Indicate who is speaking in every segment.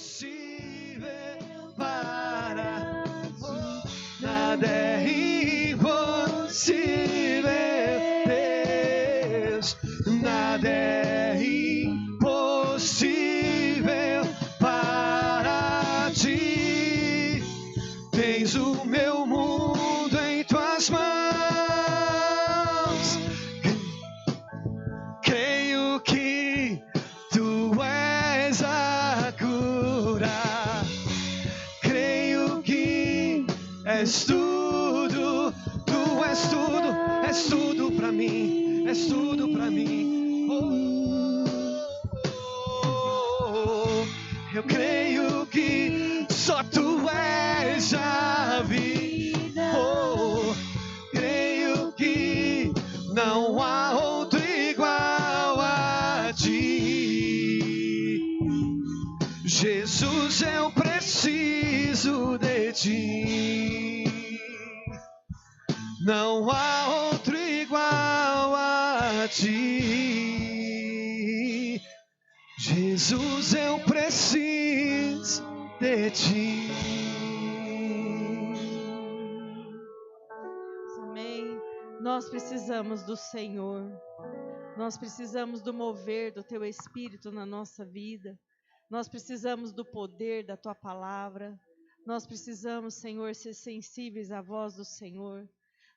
Speaker 1: impossível para ti. Nada é impossível, Deus. Nada é impossível para ti. Tens o meu mundo em tuas mãos. Creio que tu és a cura. Creio que és tudo. Tu és tudo. És tudo pra mim. És tudo pra mim. Eu creio que só tu és a vida. Creio que não há outro igual a ti. Jesus, eu preciso de ti. Não há outro igual a ti. Jesus, eu preciso de ti.
Speaker 2: Amém. Nós precisamos do Senhor. Nós precisamos do mover do Teu Espírito na nossa vida. Nós precisamos do poder da Tua palavra. Nós precisamos, Senhor, ser sensíveis à voz do Senhor.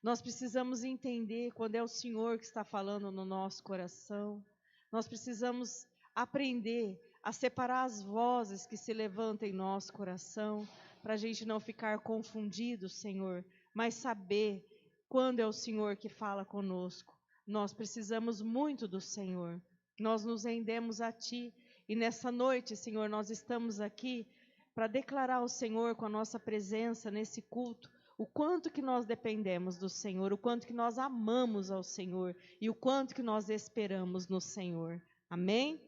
Speaker 2: Nós precisamos entender quando é o Senhor que está falando no nosso coração. Nós precisamos aprender a separar as vozes que se levantam em nosso coração, para a gente não ficar confundido, Senhor, mas saber quando é o Senhor que fala conosco. Nós precisamos muito do Senhor. Nós nos rendemos a Ti. E nessa noite, Senhor, nós estamos aqui para declarar ao Senhor com a nossa presença nesse culto, o quanto que nós dependemos do Senhor, o quanto que nós amamos ao Senhor e o quanto que nós esperamos no Senhor. Amém?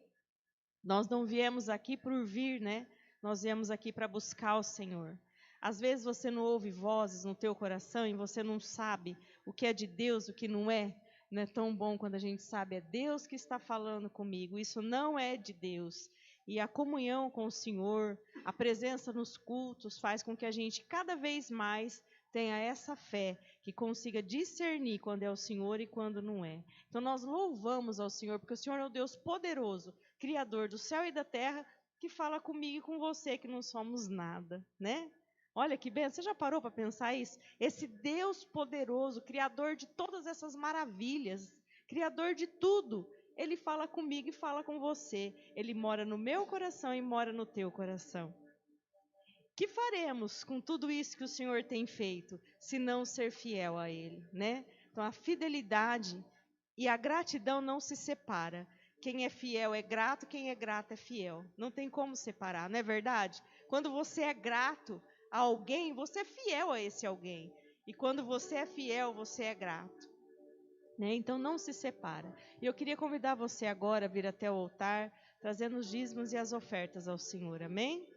Speaker 2: Nós não viemos aqui por vir, né? Nós viemos aqui para buscar o Senhor. Às vezes você não ouve vozes no teu coração e você não sabe o que é de Deus, o que não é. Não é tão bom quando a gente sabe, é Deus que está falando comigo. Isso não é de Deus. E a comunhão com o Senhor, a presença nos cultos faz com que a gente cada vez mais tenha essa fé, que consiga discernir quando é o Senhor e quando não é. Então nós louvamos ao Senhor, porque o Senhor é o Deus poderoso, Criador do céu e da terra, que fala comigo e com você, que não somos nada, né? Olha que bem, você já parou para pensar isso? Esse Deus poderoso, Criador de todas essas maravilhas, Criador de tudo, Ele fala comigo e fala com você. Ele mora no meu coração e mora no teu coração. Que faremos com tudo isso que o Senhor tem feito, se não ser fiel a Ele, né? Então a fidelidade e a gratidão não se separa. Quem é fiel é grato, quem é grato é fiel. Não tem como separar, não é verdade? Quando você é grato a alguém, você é fiel a esse alguém. E quando você é fiel, você é grato. Né? Então não se separa. E eu queria convidar você agora a vir até o altar, trazendo os dízimos e as ofertas ao Senhor. Amém?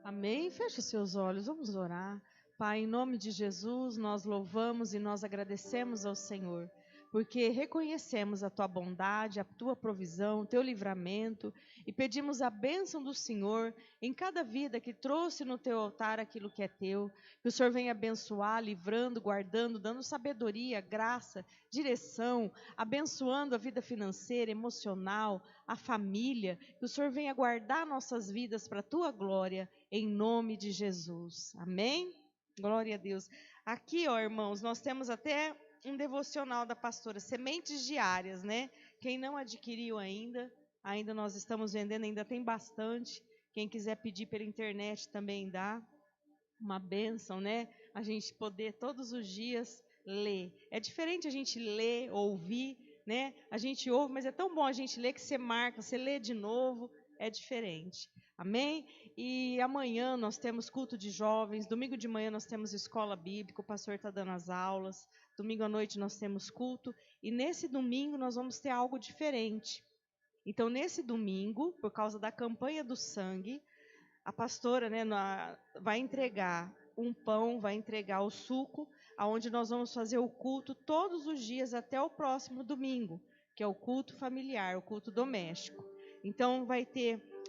Speaker 2: Amém? Feche os seus olhos, vamos orar. Pai, em nome de Jesus, nós louvamos e nós agradecemos ao Senhor, porque reconhecemos a Tua bondade, a Tua provisão, o Teu livramento, e pedimos a bênção do Senhor em cada vida que trouxe no Teu altar aquilo que é Teu, que o Senhor venha abençoar, livrando, guardando, dando sabedoria, graça, direção, abençoando a vida financeira, emocional, a família, que o Senhor venha guardar nossas vidas para a Tua glória, em nome de Jesus. Amém? Glória a Deus. Aqui, ó, irmãos, nós temos até um devocional da pastora, sementes diárias, né? Quem não adquiriu ainda nós estamos vendendo, ainda tem bastante. Quem quiser pedir pela internet também dá. Uma bênção, né? A gente poder todos os dias ler. É diferente a gente ler, ouvir, né? A gente ouve, mas é tão bom a gente ler que você marca, você lê de novo, é diferente. Amém? E amanhã nós temos culto de jovens, domingo de manhã nós temos escola bíblica, o pastor está dando as aulas, domingo à noite nós temos culto, e nesse domingo nós vamos ter algo diferente. Então, nesse domingo, por causa da campanha do sangue, a pastora, né, vai entregar um pão, vai entregar o suco, aonde nós vamos fazer o culto todos os dias até o próximo domingo, que é o culto familiar, o culto doméstico. Então,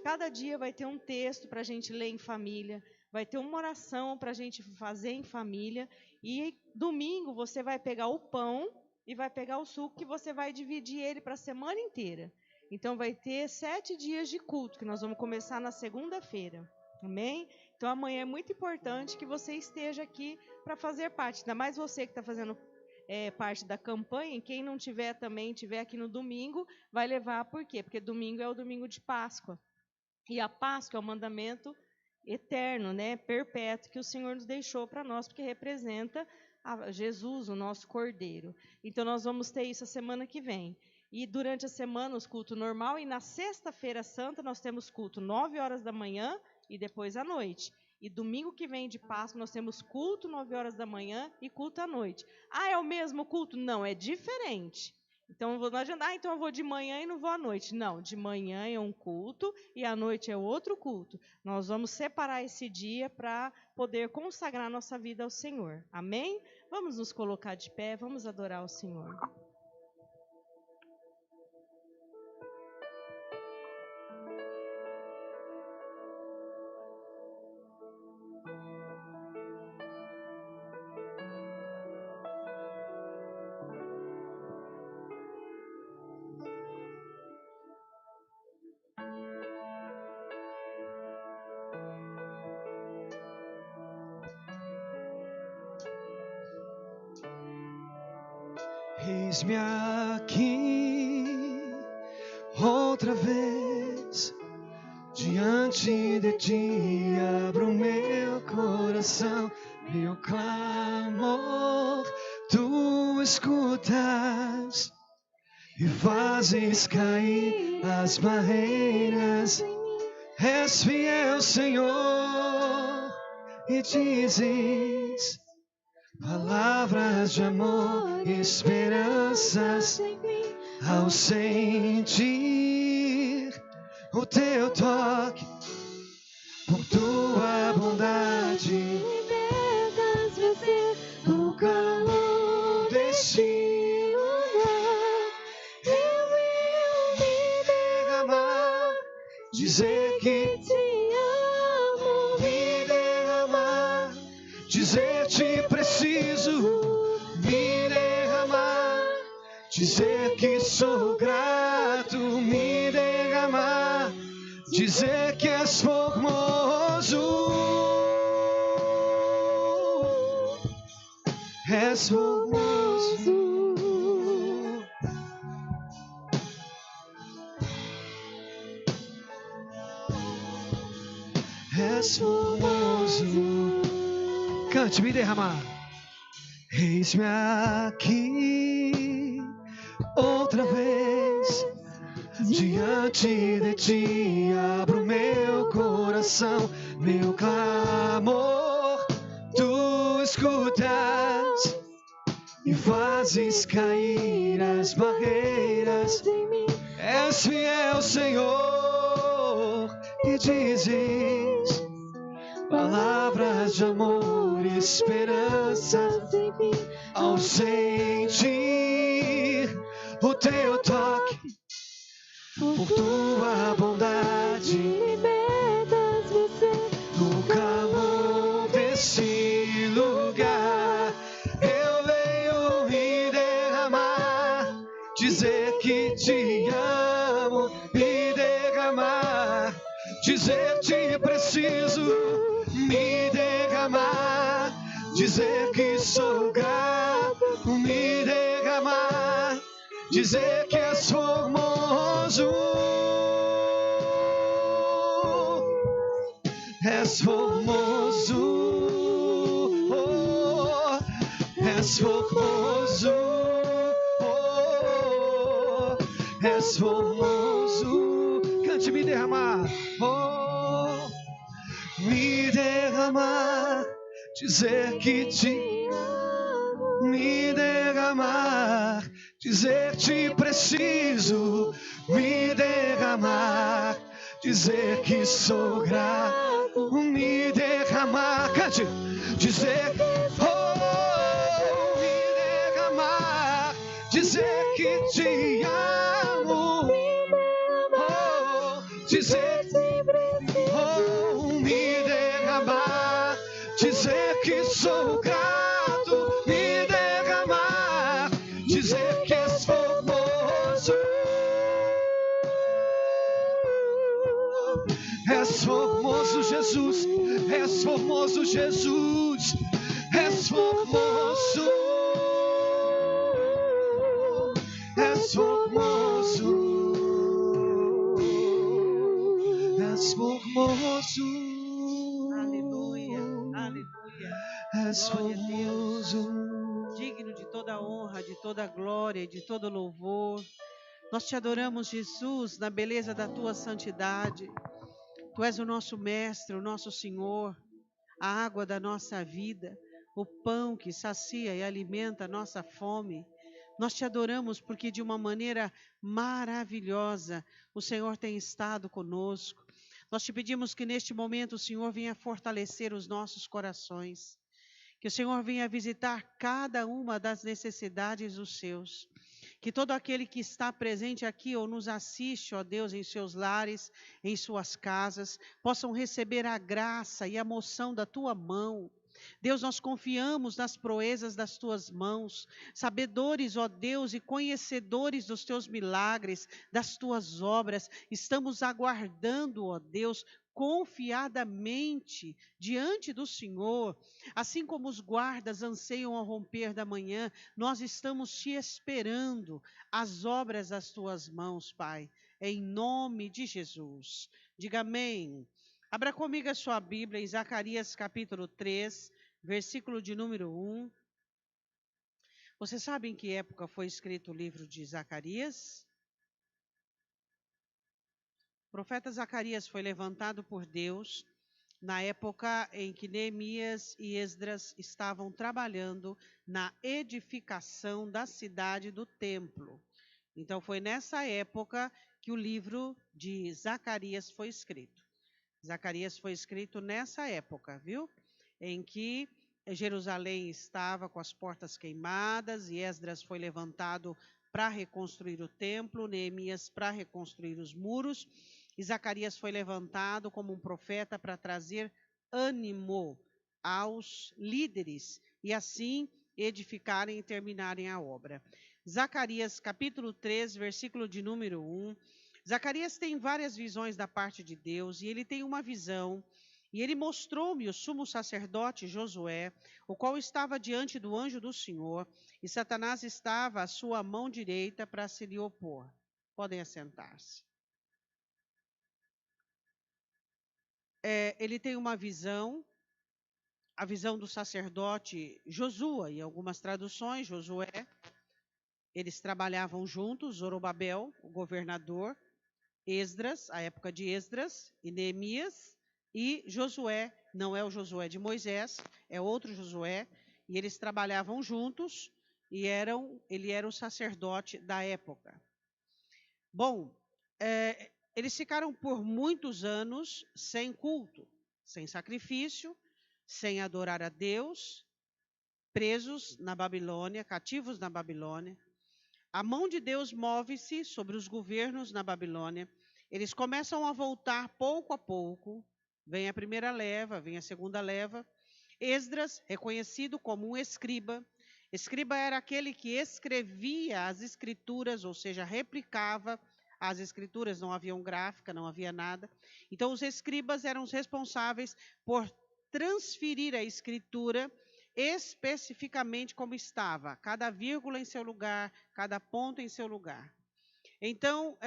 Speaker 2: cada dia vai ter um texto para a gente ler em família, vai ter uma oração para a gente fazer em família, e domingo você vai pegar o pão e vai pegar o suco, que você vai dividir ele para a semana inteira. Então, vai ter 7 dias de culto, que nós vamos começar na segunda-feira. Amém? Então, amanhã é muito importante que você esteja aqui para fazer parte. Ainda mais você que está fazendo parte da campanha. E quem não tiver também, tiver aqui no domingo, vai levar. Por quê? Porque domingo é o domingo de Páscoa. E a Páscoa é o mandamento eterno, né? Perpétuo, que o Senhor nos deixou para nós, porque representa Jesus, o nosso Cordeiro. Então, nós vamos ter isso a semana que vem. E durante a semana, os cultos normal, e na sexta-feira santa nós temos culto 9 horas da manhã e depois à noite. E domingo que vem de Páscoa nós temos culto 9 horas da manhã e culto à noite. Ah, é o mesmo culto? Não, é diferente. Então, não adianta, então eu vou de manhã e não vou à noite. Não, de manhã é um culto e à noite é outro culto. Nós vamos separar esse dia para poder consagrar nossa vida ao Senhor. Amém? Vamos nos colocar de pé, vamos adorar o Senhor.
Speaker 1: Eis-me aqui, outra vez, diante de ti, abro meu coração, meu clamor, tu escutas e fazes cair as barreiras. És fiel, Senhor, e dizes palavras de amor, esperanças ao sentir o teu toque, por tua bondade,
Speaker 3: libertas você
Speaker 1: o calor deste lugar. Eu venho me derramar, dizer que
Speaker 3: te amo,
Speaker 1: me derramar, dizer te preciso, me derramar, dizer que sou grato, me derramar, dizer que és formoso, és formoso, és formoso. Cante, me derramar. Eis-me aqui, outra vez, diante de ti, abro meu coração, meu clamor, tu escutas e fazes cair as barreiras.
Speaker 3: em mim.
Speaker 1: És fiel, Senhor, e dizes palavras de amor e esperança ao sentir o teu toque, por tua bondade,
Speaker 3: libertas você.
Speaker 1: no calor desse lugar, eu venho me derramar, dizer que te amo, me derramar, dizer que preciso, me derramar, dizer que sou grato, me derramar, dizer que és formoso, és formoso, oh, és formoso, oh, és formoso. Cante, me derramar, oh, me derramar, dizer que te amo, me derramar, dizer te preciso, me derramar, dizer que sou grato, me derramar, cante, dizer, oh, me derramar, dizer que te amo, oh, dizer, oh, me derramar, dizer que sou grato, me derramar, dizer que és formoso, és formoso, Jesus, és formoso, Jesus, és formoso, és formoso, és formoso,
Speaker 2: Aleluia, aleluia.
Speaker 1: és
Speaker 2: Glória a Deus.
Speaker 1: formoso.
Speaker 2: Digno de toda honra, de toda glória e de todo louvor. Nós te adoramos, Jesus, na beleza da tua santidade. Tu és o nosso mestre, o nosso Senhor, a água da nossa vida, o pão que sacia e alimenta a nossa fome. Nós te adoramos porque de uma maneira maravilhosa o Senhor tem estado conosco. Nós te pedimos que neste momento o Senhor venha fortalecer os nossos corações. Que o Senhor venha visitar cada uma das necessidades dos seus. Que todo aquele que está presente aqui ou nos assiste, ó Deus, em seus lares, em suas casas, possam receber a graça e a moção da tua mão. Deus, nós confiamos nas proezas das tuas mãos, sabedores, ó Deus, e conhecedores dos teus milagres, das tuas obras. Estamos aguardando, ó Deus, confiadamente diante do Senhor, assim como os guardas anseiam ao romper da manhã, nós estamos te esperando as obras das tuas mãos, Pai, em nome de Jesus. Diga amém. Abra comigo a sua Bíblia em Zacarias capítulo 3, versículo de número 1. Você sabe em que época foi escrito o livro de Zacarias? O profeta Zacarias foi levantado por Deus na época em que Neemias e Esdras estavam trabalhando na edificação da cidade do templo. Então foi nessa época que o livro de Zacarias foi escrito. Zacarias foi escrito nessa época, viu? Em que Jerusalém estava com as portas queimadas e Esdras foi levantado para reconstruir o templo, Neemias para reconstruir os muros, e Zacarias foi levantado como um profeta para trazer ânimo aos líderes e assim edificarem e terminarem a obra. Zacarias capítulo 3, versículo de número 1. Zacarias tem várias visões da parte de Deus e ele tem uma visão. E ele mostrou-me o sumo sacerdote Josué, o qual estava diante do anjo do Senhor, e Satanás estava à sua mão direita para se lhe opor. Podem assentar-se. Ele tem uma visão, a visão do sacerdote Josua, em algumas traduções, Josué. Eles trabalhavam juntos, Zorobabel, o governador, Esdras, a época de Esdras, e Neemias, e Josué, não é o Josué de Moisés, é outro Josué, e eles trabalhavam juntos, e ele era o sacerdote da época. Bom, eles ficaram por muitos anos sem culto,
Speaker 4: sem sacrifício, sem adorar a Deus, presos na Babilônia, cativos na Babilônia. A mão de Deus move-se sobre os governos na Babilônia. Eles começam a voltar pouco a pouco. Vem a primeira leva, vem a segunda leva. Esdras, reconhecido como um escriba. Escriba era aquele que escrevia as escrituras, ou seja, replicava as escrituras, não havia gráfica, não havia nada. Então, os escribas eram os responsáveis por transferir a escritura especificamente como estava, cada vírgula em seu lugar, cada ponto em seu lugar. Então,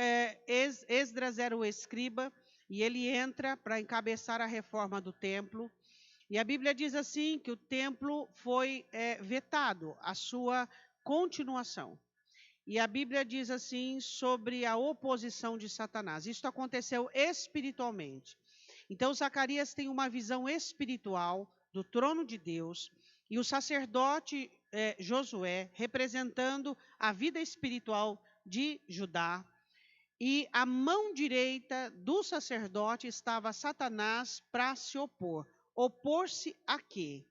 Speaker 4: Esdras era o escriba e ele entra para encabeçar a reforma do templo. E a Bíblia diz assim que o templo foi vetado, a sua continuação. E a Bíblia diz assim sobre a oposição de Satanás. Isso aconteceu espiritualmente. Então, Zacarias tem uma visão espiritual do trono de Deus e o sacerdote Josué, representando a vida espiritual de Judá. E a mão direita do sacerdote estava Satanás para se opor. Opor-se a quê?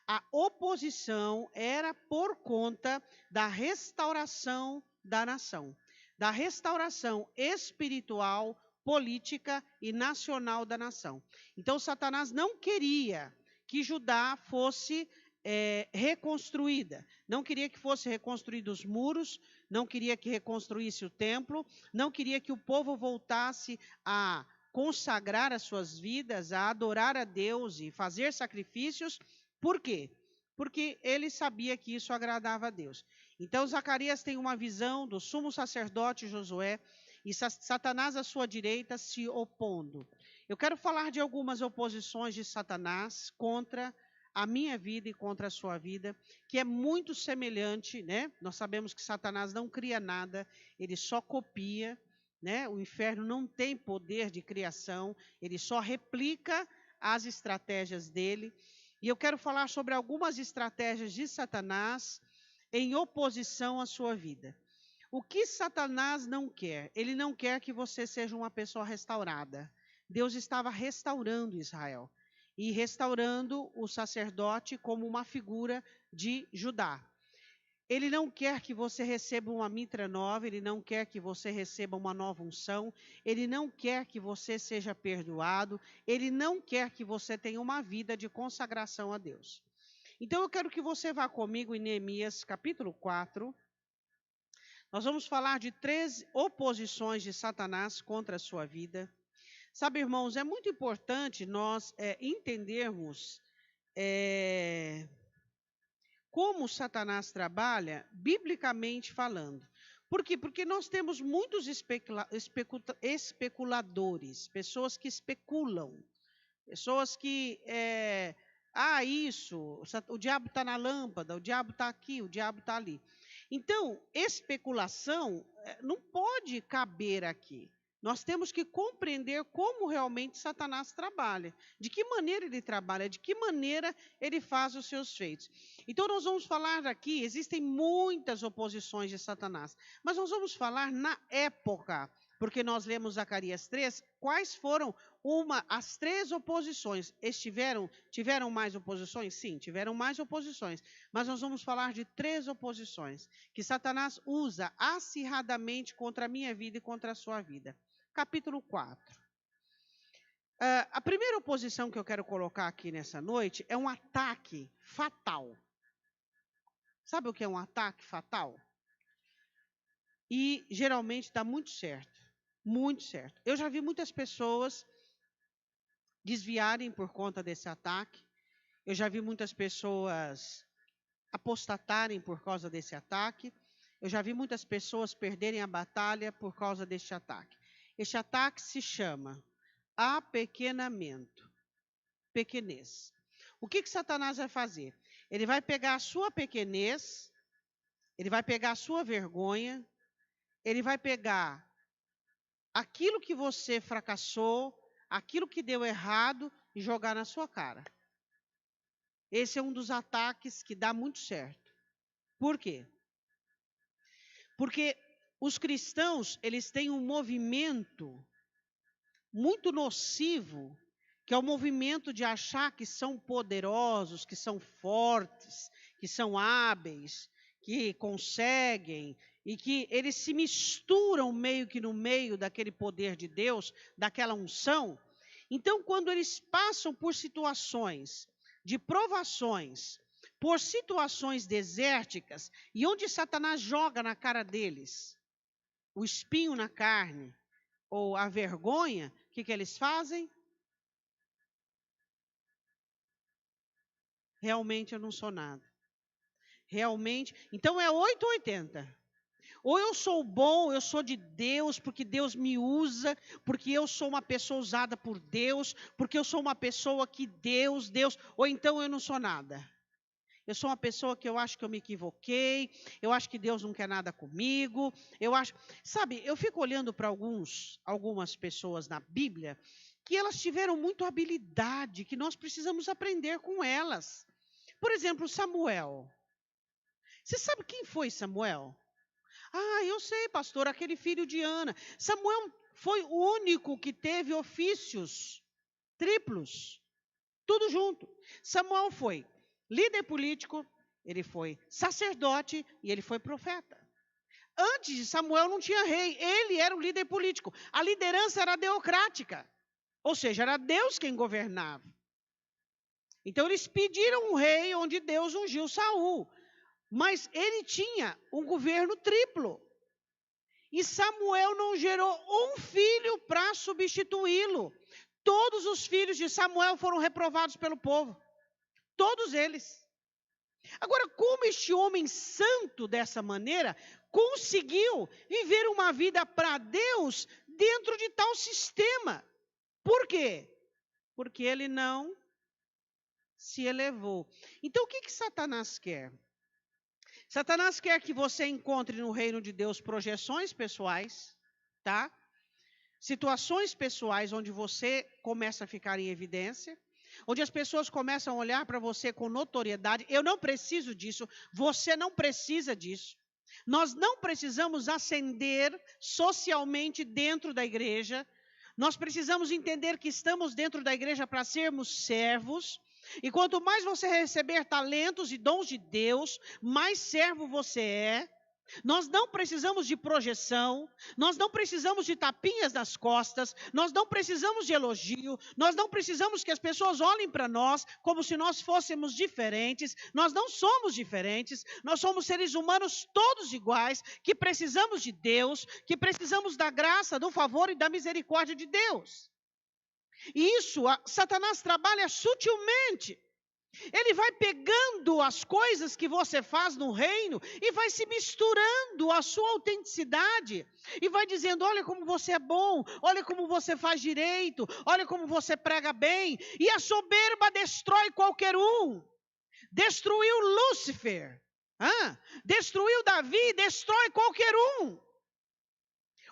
Speaker 4: A oposição era por conta da restauração da nação, da restauração espiritual, política e nacional da nação. Então, Satanás não queria que Judá fosse reconstruída, não queria que fosse reconstruídos os muros, não queria que reconstruísse o templo, não queria que o povo voltasse a consagrar as suas vidas, a adorar a Deus e fazer sacrifícios. Por quê? Porque ele sabia que isso agradava a Deus. Então, Zacarias tem uma visão do sumo sacerdote Josué e Satanás à sua direita se opondo. Eu quero falar de algumas oposições de Satanás contra a minha vida e contra a sua vida, que é muito semelhante, né? Nós sabemos que Satanás não cria nada, ele só copia, né? O inferno não tem poder de criação, ele só replica as estratégias dele. E eu quero falar sobre algumas estratégias de Satanás em oposição à sua vida. O que Satanás não quer? Ele não quer que você seja uma pessoa restaurada. Deus estava restaurando Israel e restaurando o sacerdote como uma figura de Judá. Ele não quer que você receba uma mitra nova, ele não quer que você receba uma nova unção, ele não quer que você seja perdoado, ele não quer que você tenha uma vida de consagração a Deus. Então eu quero que você vá comigo em Neemias capítulo 4. Nós vamos falar de 3 oposições de Satanás contra a sua vida. Sabe, irmãos, é muito importante nós entendermos como Satanás trabalha, biblicamente falando. Por quê? Porque nós temos muitos especuladores, pessoas que especulam, pessoas que, o diabo está na lâmpada, o diabo está aqui, o diabo está ali. Então, especulação não pode caber aqui. Nós temos que compreender como realmente Satanás trabalha, de que maneira ele trabalha, de que maneira ele faz os seus feitos. Então, nós vamos falar aqui, existem muitas oposições de Satanás, mas nós vamos falar na época, porque nós lemos Zacarias 3, quais foram as 3 oposições. Tiveram mais oposições? Sim, tiveram mais oposições, mas nós vamos falar de 3 oposições que Satanás usa acirradamente contra a minha vida e contra a sua vida. Capítulo 4. A primeira oposição que eu quero colocar aqui nessa noite é um ataque fatal. Sabe o que é um ataque fatal? E geralmente dá muito certo. Muito certo. Eu já vi muitas pessoas desviarem por conta desse ataque. Eu já vi muitas pessoas apostatarem por causa desse ataque. Eu já vi muitas pessoas perderem a batalha por causa deste ataque. Este ataque se chama apequenamento, pequenez. O que Satanás vai fazer? Ele vai pegar a sua pequenez, ele vai pegar a sua vergonha, ele vai pegar aquilo que você fracassou, aquilo que deu errado e jogar na sua cara. Esse é um dos ataques que dá muito certo. Por quê? Porque os cristãos, eles têm um movimento muito nocivo que é o movimento de achar que são poderosos, que são fortes, que são hábeis, que conseguem, e que eles se misturam meio que no meio daquele poder de Deus, daquela unção. Então, quando eles passam por situações de provações, por situações desérticas, e onde Satanás joga na cara deles o espinho na carne, ou a vergonha, o que eles fazem? Realmente eu não sou nada. Realmente, então é 8 ou 80. Ou eu sou bom, eu sou de Deus, porque Deus me usa, porque eu sou uma pessoa usada por Deus, porque eu sou uma pessoa que Deus, ou então eu não sou nada. Eu sou uma pessoa que eu acho que eu me equivoquei, eu acho que Deus não quer nada comigo, eu acho... Sabe, eu fico olhando para algumas pessoas na Bíblia, que elas tiveram muita habilidade, que nós precisamos aprender com elas. Por exemplo, Samuel. Você sabe quem foi Samuel? Ah, eu sei, pastor, aquele filho de Ana. Samuel foi o único que teve ofícios triplos, tudo junto. Samuel foi líder político, ele foi sacerdote e ele foi profeta. Antes de Samuel não tinha rei, ele era o líder político. A liderança era teocrática, ou seja, era Deus quem governava. Então eles pediram um rei onde Deus ungiu Saul. Mas ele tinha um governo triplo. E Samuel não gerou um filho para substituí-lo. Todos os filhos de Samuel foram reprovados pelo povo. Todos eles. Agora, como este homem santo dessa maneira conseguiu viver uma vida para Deus dentro de tal sistema? Por quê? Porque ele não se elevou. Então, o que Satanás quer? Satanás quer que você encontre no reino de Deus projeções pessoais, tá? Situações pessoais onde você começa a ficar em evidência, onde as pessoas começam a olhar para você com notoriedade. Eu não preciso disso, você não precisa disso. Nós não precisamos ascender socialmente dentro da igreja. Nós precisamos entender que estamos dentro da igreja para sermos servos. E quanto mais você receber talentos e dons de Deus, mais servo você é. Nós não precisamos de projeção, nós não precisamos de tapinhas nas costas, nós não precisamos de elogio, nós não precisamos que as pessoas olhem para nós como se nós fôssemos diferentes. Nós não somos diferentes, nós somos seres humanos todos iguais, que precisamos de Deus, que precisamos da graça, do favor e da misericórdia de Deus. E isso, Satanás trabalha sutilmente. Ele vai pegando as coisas que você faz no reino e vai se misturando à sua autenticidade. E vai dizendo, olha como você é bom, olha como você faz direito, olha como você prega bem. E a soberba destrói qualquer um. Destruiu Lúcifer, destruiu Davi, destrói qualquer um.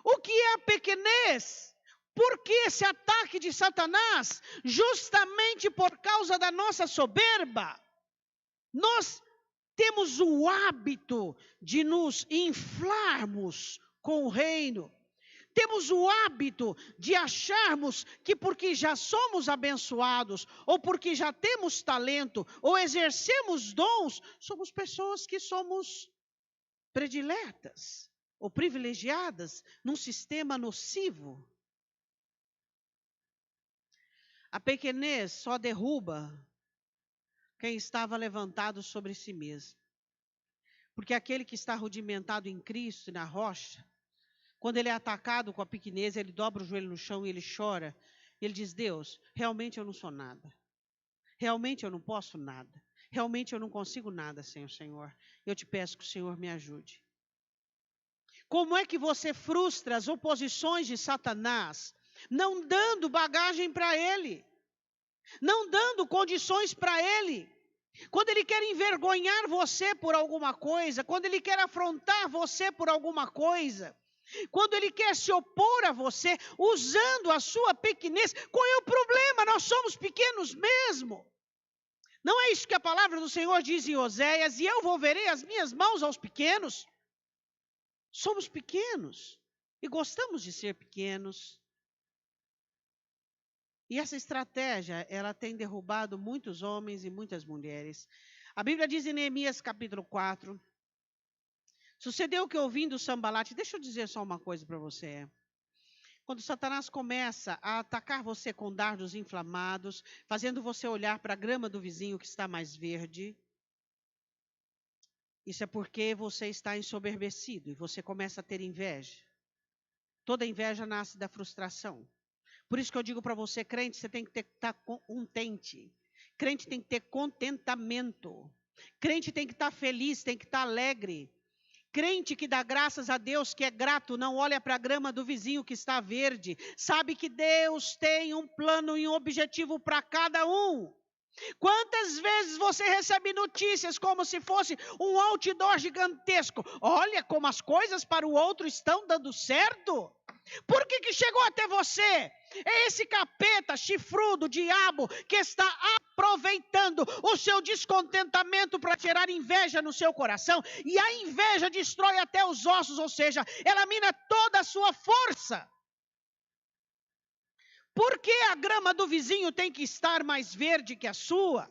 Speaker 4: O que é a pequenez? Porque esse ataque de Satanás, justamente por causa da nossa soberba, nós temos o hábito de nos inflarmos com o reino. Temos o hábito de acharmos que porque já somos abençoados, ou porque já temos talento, ou exercemos dons, somos pessoas que somos prediletas ou privilegiadas num sistema nocivo. A pequenez só derruba quem estava levantado sobre si mesmo. Porque aquele que está rudimentado em Cristo e na rocha, quando ele é atacado com a pequenez, ele dobra o joelho no chão e ele chora. Ele diz, Deus, realmente eu não sou nada. Realmente eu não posso nada. Realmente eu não consigo nada sem o Senhor. Eu te peço que o Senhor me ajude. Como é que você frustra as oposições de Satanás? Não dando bagagem para ele, não dando condições para ele. Quando ele quer envergonhar você por alguma coisa, quando ele quer afrontar você por alguma coisa, quando ele quer se opor a você, usando a sua pequenez, qual é o problema? Nós somos pequenos mesmo. Não é isso que a palavra do Senhor diz em Oséias, e eu volverei as minhas mãos aos pequenos? Somos pequenos e gostamos de ser pequenos. E essa estratégia, ela tem derrubado muitos homens e muitas mulheres. A Bíblia diz em Neemias capítulo 4, sucedeu que ouvindo Sambalate, deixa eu dizer só uma coisa para você. Quando Satanás começa a atacar você com dardos inflamados, fazendo você olhar para a grama do vizinho que está mais verde, isso é porque você está ensoberbecido e você começa a ter inveja. Toda inveja nasce da frustração. Por isso que eu digo para você, crente, você tem que estar contente. Crente tem que ter contentamento. Crente tem que estar feliz, tem que estar alegre. Crente que dá graças a Deus, que é grato, não olha para a grama do vizinho que está verde. Sabe que Deus tem um plano e um objetivo para cada um. Quantas vezes você recebe notícias como se fosse um outdoor gigantesco? Olha como as coisas para o outro estão dando certo. Por que chegou até você? É esse capeta chifrudo, diabo, que está aproveitando o seu descontentamento para gerar inveja no seu coração. E a inveja destrói até os ossos, ou seja, ela mina toda a sua força. Por que a grama do vizinho tem que estar mais verde que a sua?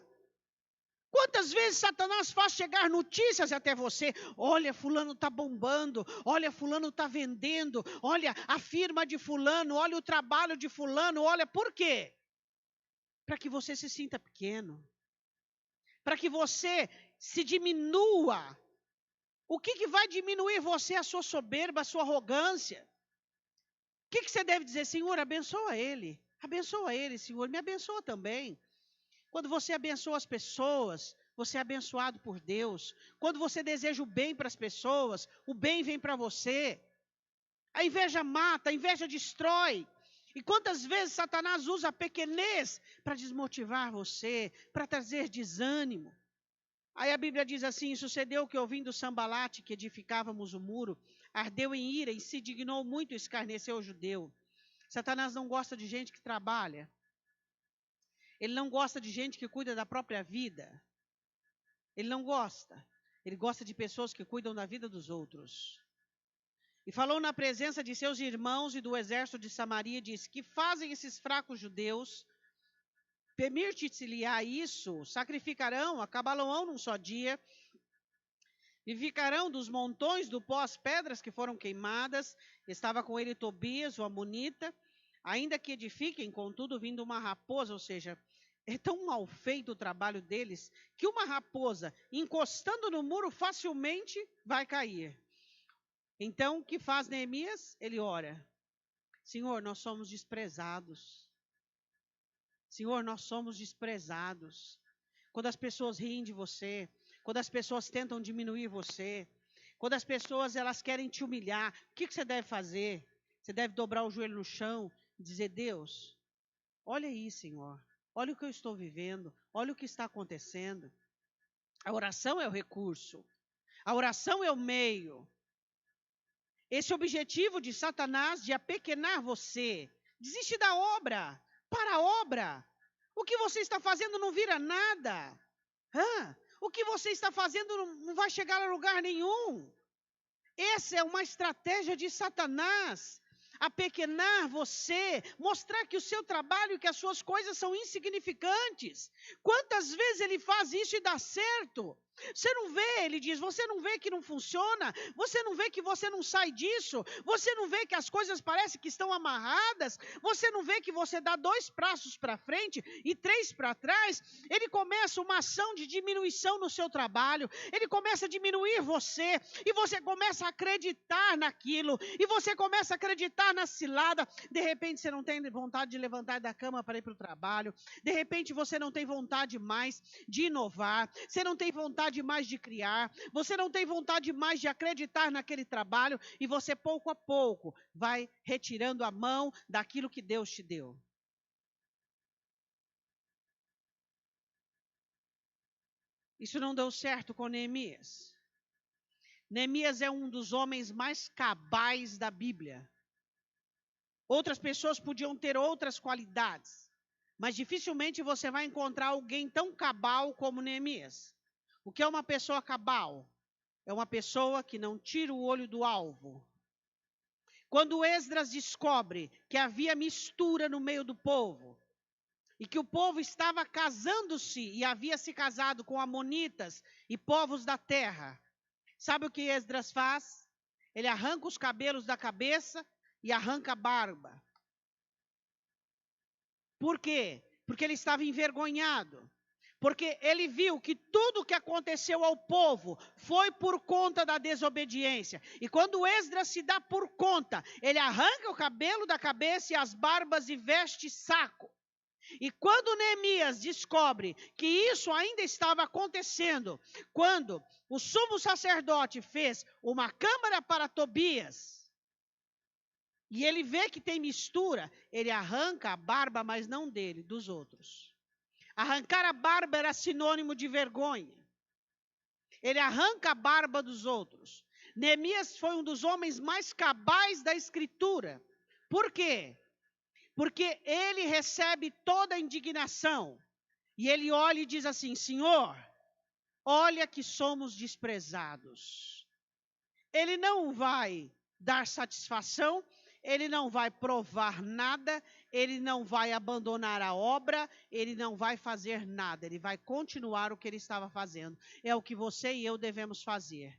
Speaker 4: Quantas vezes Satanás faz chegar notícias até você? Olha, fulano está bombando. Olha, fulano está vendendo. Olha, a firma de fulano. Olha o trabalho de fulano. Olha, por quê? Para que você se sinta pequeno. Para que você se diminua. O que vai diminuir você? A sua soberba, a sua arrogância. O que você deve dizer? Senhor, abençoa ele. Abençoa ele, Senhor. Me abençoa também. Quando você abençoa as pessoas, você é abençoado por Deus. Quando você deseja o bem para as pessoas, o bem vem para você. A inveja mata, a inveja destrói. E quantas vezes Satanás usa a pequenez para desmotivar você, para trazer desânimo. Aí a Bíblia diz assim, sucedeu que ouvindo Sambalate, que edificávamos o muro, ardeu em ira e se dignou muito e escarneceu o judeu. Satanás não gosta de gente que trabalha. Ele não gosta de gente que cuida da própria vida. Ele não gosta. Ele gosta de pessoas que cuidam da vida dos outros. E falou na presença de seus irmãos e do exército de Samaria, e disse, que fazem esses fracos judeus? Permite-se-lhe a isso, sacrificarão, acabalão num só dia, e ficarão dos montões do pó as pedras que foram queimadas. Estava com ele Tobias, o amonita, ainda que edifiquem, contudo, vindo uma raposa, ou seja, é tão mal feito o trabalho deles, que uma raposa, encostando no muro, facilmente vai cair. Então, o que faz Neemias? Ele ora. Senhor, nós somos desprezados. Senhor, nós somos desprezados. Quando as pessoas riem de você, quando as pessoas tentam diminuir você, quando as pessoas elas querem te humilhar, o que você deve fazer? Você deve dobrar o joelho no chão e dizer, Deus, olha aí, Senhor. Olha o que eu estou vivendo, olha o que está acontecendo. A oração é o recurso, a oração é o meio. Esse objetivo de Satanás de apequenar você, desiste da obra, para a obra. O que você está fazendo não vira nada. O que você está fazendo não vai chegar a lugar nenhum. Essa é uma estratégia de Satanás. Apequenar você, mostrar que o seu trabalho e que as suas coisas são insignificantes. Quantas vezes ele faz isso e dá certo? Você não vê, ele diz, você não vê que não funciona? Você não vê que você não sai disso? Você não vê que as coisas parecem que estão amarradas? Você não vê que você dá 2 passos para frente e 3 para trás? Ele começa uma ação de diminuição no seu trabalho, ele começa a diminuir você, e você começa a acreditar naquilo, e você começa a acreditar na cilada. De repente você não tem vontade de levantar da cama para ir para o trabalho, de repente você não tem vontade mais de inovar, você não tem vontade mais de criar, você não tem vontade mais de acreditar naquele trabalho, e você pouco a pouco vai retirando a mão daquilo que Deus te deu. Isso não deu certo com Neemias. Neemias é um dos homens mais cabais da Bíblia. Outras pessoas podiam ter outras qualidades, mas dificilmente você vai encontrar alguém tão cabal como Neemias. O que é uma pessoa cabal? É uma pessoa que não tira o olho do alvo. Quando Esdras descobre que havia mistura no meio do povo, e que o povo estava casando-se e havia se casado com amonitas e povos da terra. Sabe o que Esdras faz? Ele arranca os cabelos da cabeça e arranca a barba. Por quê? Porque ele estava envergonhado. Porque ele viu que tudo o que aconteceu ao povo foi por conta da desobediência. E quando Esdras se dá por conta, ele arranca o cabelo da cabeça e as barbas e veste saco. E quando Neemias descobre que isso ainda estava acontecendo, quando o sumo sacerdote fez uma câmara para Tobias, e ele vê que tem mistura, ele arranca a barba, mas não dele, dos outros. Arrancar a barba era sinônimo de vergonha. Ele arranca a barba dos outros. Neemias foi um dos homens mais cabais da Escritura. Por quê? Porque ele recebe toda a indignação. E ele olha e diz assim: Senhor, olha que somos desprezados. Ele não vai dar satisfação, ele não vai provar nada, ele não vai abandonar a obra, ele não vai fazer nada, ele vai continuar o que ele estava fazendo. É o que você e eu devemos fazer.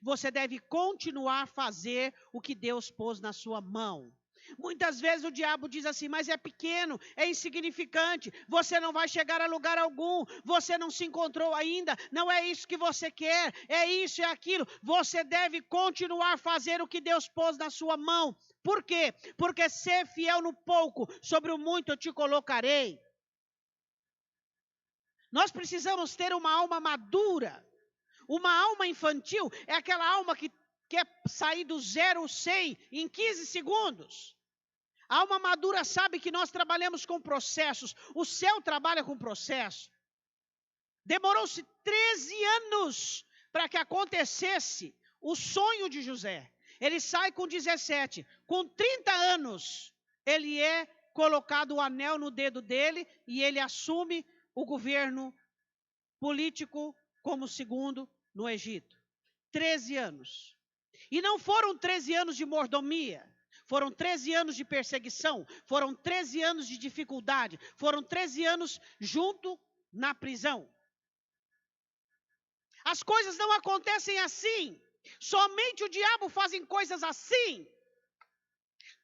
Speaker 4: Você deve continuar a fazer o que Deus pôs na sua mão. Muitas vezes o diabo diz assim: mas é pequeno, é insignificante, você não vai chegar a lugar algum, você não se encontrou ainda, não é isso que você quer, é isso, é aquilo. Você deve continuar a fazer o que Deus pôs na sua mão. Por quê? Porque ser fiel no pouco, sobre o muito eu te colocarei. Nós precisamos ter uma alma madura. Uma alma infantil é aquela alma que quer sair do 0 ao 100 em 15 segundos. A alma madura sabe que nós trabalhamos com processos. O céu trabalha com processo. Demorou-se 13 anos para que acontecesse o sonho de José. Ele sai com 17. Com 30 anos, ele é colocado o anel no dedo dele e ele assume o governo político como segundo no Egito. 13 anos. E não foram 13 anos de mordomia. Foram 13 anos de perseguição. Foram 13 anos de dificuldade. Foram 13 anos junto na prisão. As coisas não acontecem assim. Somente o diabo faz coisas assim.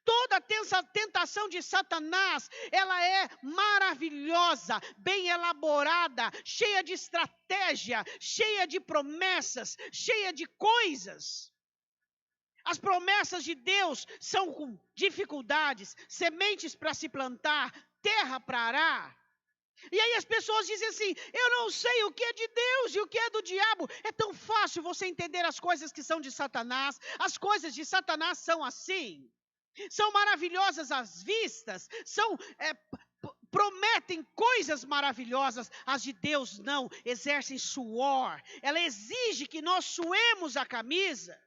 Speaker 4: Toda tentação de Satanás, ela é maravilhosa, bem elaborada, cheia de estratégia, cheia de promessas, cheia de coisas. As promessas de Deus são com dificuldades, sementes para se plantar, terra para arar. E aí as pessoas dizem assim: eu não sei o que é de Deus e o que é do diabo. É tão fácil você entender as coisas que são de Satanás. As coisas de Satanás são assim. São maravilhosas às vistas, prometem coisas maravilhosas. As de Deus não, exercem suor. Ela exige que nós suemos a camisa.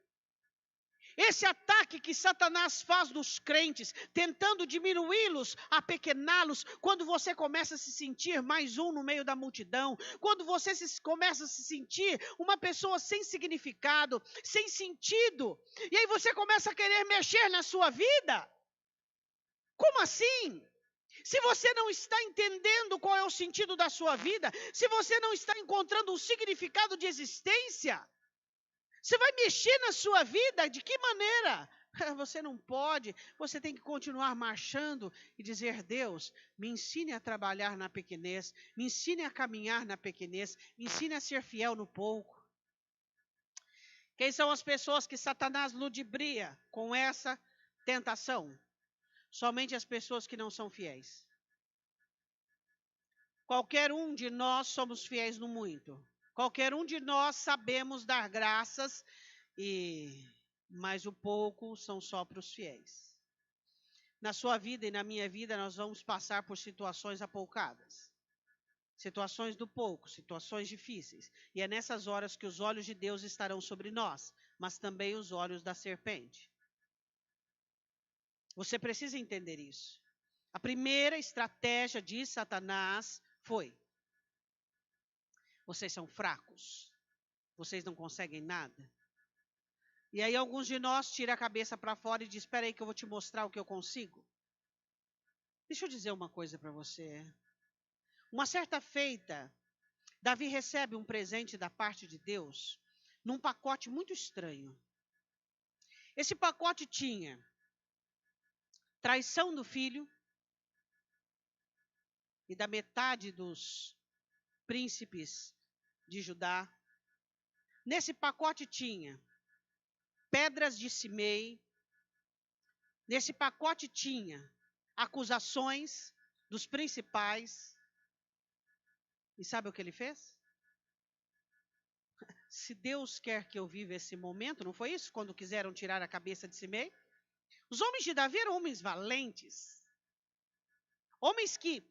Speaker 4: Esse ataque que Satanás faz nos crentes, tentando diminuí-los, apequená-los, quando você começa a se sentir mais um no meio da multidão, quando você começa a se sentir uma pessoa sem significado, sem sentido, e aí você começa a querer mexer na sua vida. Como assim? Se você não está entendendo qual é o sentido da sua vida, se você não está encontrando um significado de existência, você vai mexer na sua vida? De que maneira? Você não pode, você tem que continuar marchando e dizer: Deus, me ensine a trabalhar na pequenez, me ensine a caminhar na pequenez, me ensine a ser fiel no pouco. Quem são as pessoas que Satanás ludibria com essa tentação? Somente as pessoas que não são fiéis. Qualquer um de nós somos fiéis no muito. Qualquer um de nós sabemos dar graças, mas o pouco são só para os fiéis. Na sua vida e na minha vida, nós vamos passar por situações apoucadas. Situações do pouco, situações difíceis. E é nessas horas que os olhos de Deus estarão sobre nós, mas também os olhos da serpente. Você precisa entender isso. A primeira estratégia de Satanás foi: vocês são fracos, vocês não conseguem nada. E aí alguns de nós tiram a cabeça para fora e dizem: espera aí que eu vou te mostrar o que eu consigo. Deixa eu dizer uma coisa para você. Uma certa feita, Davi recebe um presente da parte de Deus num pacote muito estranho. Esse pacote tinha traição do filho e da metade dos príncipes de Judá. Nesse pacote tinha pedras de Simei. Nesse pacote tinha acusações dos principais. E sabe o que ele fez? Se Deus quer que eu viva esse momento, não foi isso? Quando quiseram tirar a cabeça de Simei? Os homens de Davi eram homens valentes. Homens que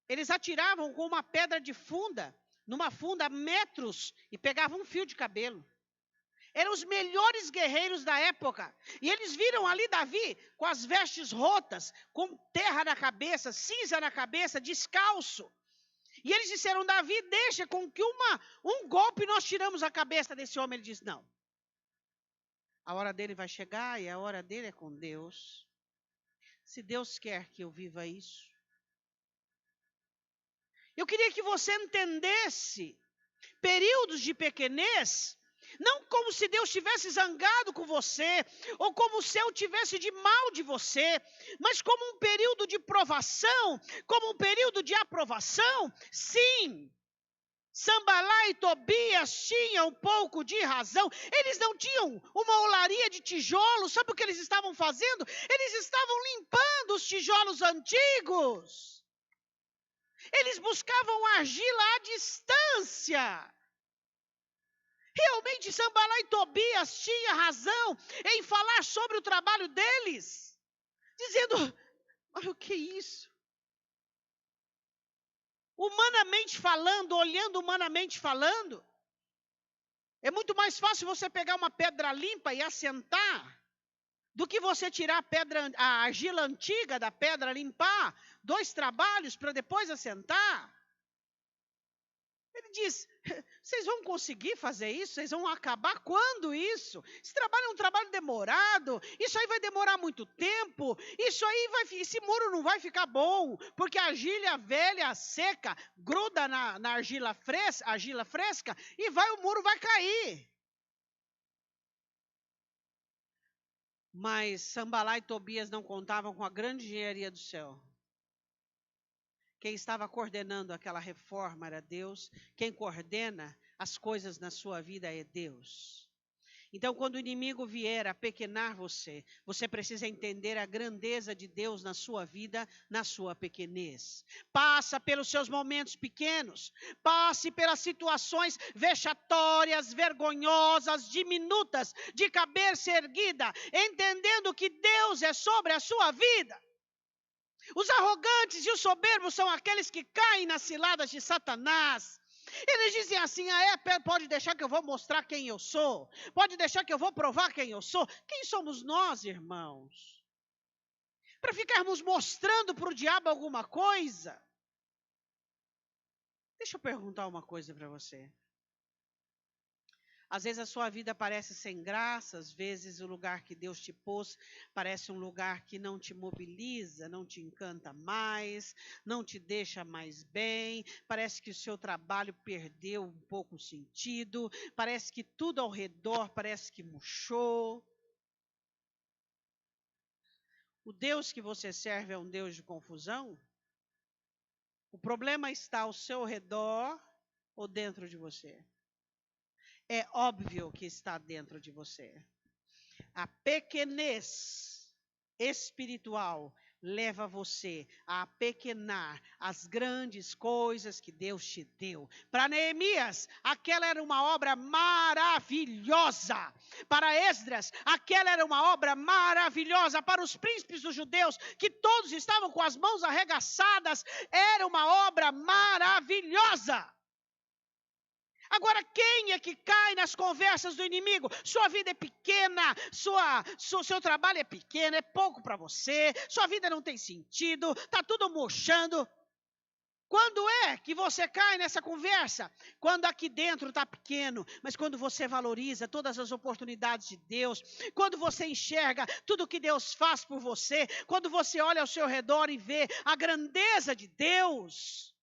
Speaker 4: eles atiravam com uma pedra de funda, numa funda a metros, e pegavam um fio de cabelo. Eram os melhores guerreiros da época. E eles viram ali Davi com as vestes rotas, com terra na cabeça, cinza na cabeça, descalço. E eles disseram, Davi, deixa com que um golpe nós tiramos a cabeça desse homem. Ele disse, não. A hora dele vai chegar e a hora dele é com Deus. Se Deus quer que eu viva isso. Eu queria que você entendesse períodos de pequenez, não como se Deus tivesse zangado com você, ou como se eu tivesse de mal de você, mas como um período de provação, como um período de aprovação. Sim, Sambalá e Tobias tinham um pouco de razão. Eles não tinham uma olaria de tijolos. Sabe o que eles estavam fazendo? Eles estavam limpando os tijolos antigos. Eles buscavam argila à distância. Realmente, Sambalá e Tobias tinham razão em falar sobre o trabalho deles, dizendo, olha o que é isso? Humanamente falando, olhando humanamente falando, é muito mais fácil você pegar uma pedra limpa e assentar, do que você tirar a argila antiga da pedra, limpar, 2 trabalhos para depois assentar. Ele diz, vocês vão conseguir fazer isso? Vocês vão acabar quando isso? Esse trabalho é um trabalho demorado, isso aí vai demorar muito tempo, esse muro não vai ficar bom, porque a argila velha, seca, gruda na argila fresca, e o muro vai cair. Mas Sambalá e Tobias não contavam com a grande engenharia do céu. Quem estava coordenando aquela reforma era Deus. Quem coordena as coisas na sua vida é Deus. Então, quando o inimigo vier a pequenar você, você precisa entender a grandeza de Deus na sua vida, na sua pequenez. Passa pelos seus momentos pequenos. Passe pelas situações vexatórias, vergonhosas, diminutas, de cabeça erguida, entendendo que Deus é sobre a sua vida. Os arrogantes e os soberbos são aqueles que caem nas ciladas de Satanás. Eles dizem assim, pode deixar que eu vou mostrar quem eu sou. Pode deixar que eu vou provar quem eu sou. Quem somos nós, irmãos? Para ficarmos mostrando para o diabo alguma coisa? Deixa eu perguntar uma coisa para você. Às vezes a sua vida parece sem graça, às vezes o lugar que Deus te pôs parece um lugar que não te mobiliza, não te encanta mais, não te deixa mais bem, parece que o seu trabalho perdeu um pouco o sentido, parece que tudo ao redor parece que murchou. O Deus que você serve é um Deus de confusão? O problema está ao seu redor ou dentro de você? É óbvio que está dentro de você. A pequenez espiritual leva você a apequenar as grandes coisas que Deus te deu. Para Neemias, aquela era uma obra maravilhosa. Para Esdras, aquela era uma obra maravilhosa. Para os príncipes dos judeus, que todos estavam com as mãos arregaçadas, era uma obra maravilhosa. Agora, quem é que cai nas conversas do inimigo? Sua vida é pequena, seu trabalho é pequeno, é pouco para você, sua vida não tem sentido, está tudo murchando. Quando é que você cai nessa conversa? Quando aqui dentro está pequeno, mas quando você valoriza todas as oportunidades de Deus, quando você enxerga tudo que Deus faz por você, quando você olha ao seu redor e vê a grandeza de Deus.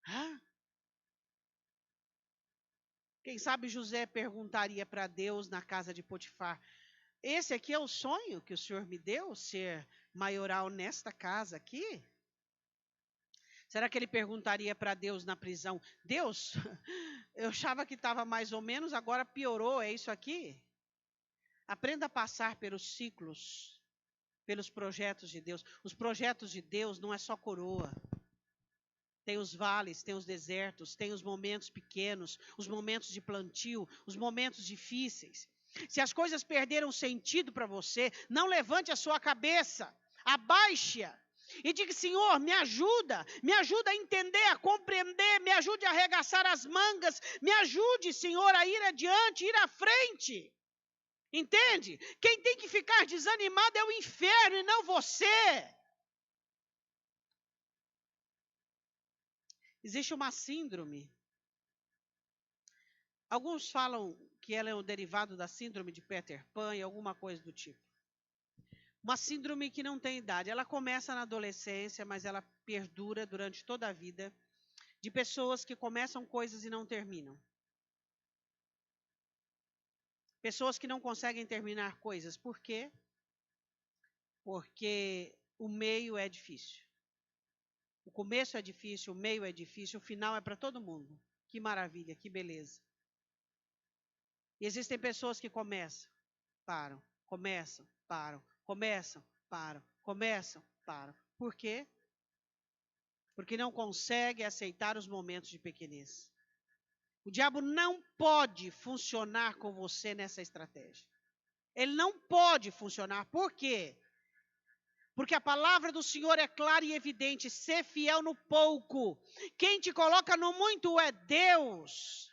Speaker 4: Hã? Quem sabe José perguntaria para Deus na casa de Potifar: esse aqui é o sonho que o Senhor me deu, ser maioral nesta casa aqui? Será que ele perguntaria para Deus na prisão: Deus, eu achava que estava mais ou menos, agora piorou, é isso aqui? Aprenda a passar pelos ciclos, pelos projetos de Deus. Os projetos de Deus não é só coroa. Tem os vales, tem os desertos, tem os momentos pequenos, os momentos de plantio, os momentos difíceis. Se as coisas perderam sentido para você, não levante a sua cabeça, abaixe-a e diga: Senhor, me ajuda a entender, a compreender, me ajude a arregaçar as mangas, me ajude, Senhor, a ir adiante, ir à frente. Entende? Quem tem que ficar desanimado é o inferno e não você. Existe uma síndrome. Alguns falam que ela é um derivado da síndrome de Peter Pan e alguma coisa do tipo. Uma síndrome que não tem idade. Ela começa na adolescência, mas ela perdura durante toda a vida. De pessoas que começam coisas e não terminam. Pessoas que não conseguem terminar coisas. Por quê? Porque o meio é difícil. O começo é difícil, o meio é difícil, o final é para todo mundo. Que maravilha, que beleza. E existem pessoas que começam, param, começam, param, começam, param, começam, param. Por quê? Porque não consegue aceitar os momentos de pequenez. O diabo não pode funcionar com você nessa estratégia. Ele não pode funcionar. Por quê? Porque a palavra do Senhor é clara e evidente: ser fiel no pouco. Quem te coloca no muito é Deus.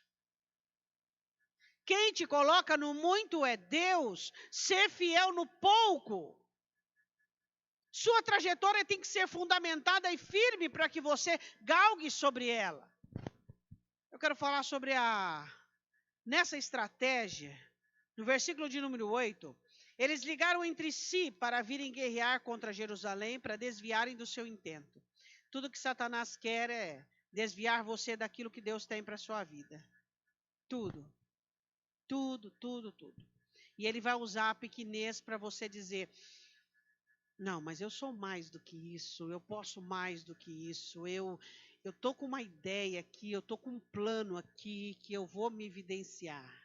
Speaker 4: Quem te coloca no muito é Deus. Ser fiel no pouco. Sua trajetória tem que ser fundamentada e firme para que você galgue sobre ela. Eu quero falar sobre nessa estratégia, no versículo de número 8, eles ligaram entre si para virem guerrear contra Jerusalém, para desviarem do seu intento. Tudo que Satanás quer é desviar você daquilo que Deus tem para a sua vida. Tudo. Tudo, tudo, tudo. E ele vai usar a pequenez para você dizer: não, mas eu sou mais do que isso, eu posso mais do que isso, eu estou com uma ideia aqui, eu estou com um plano aqui que eu vou me evidenciar.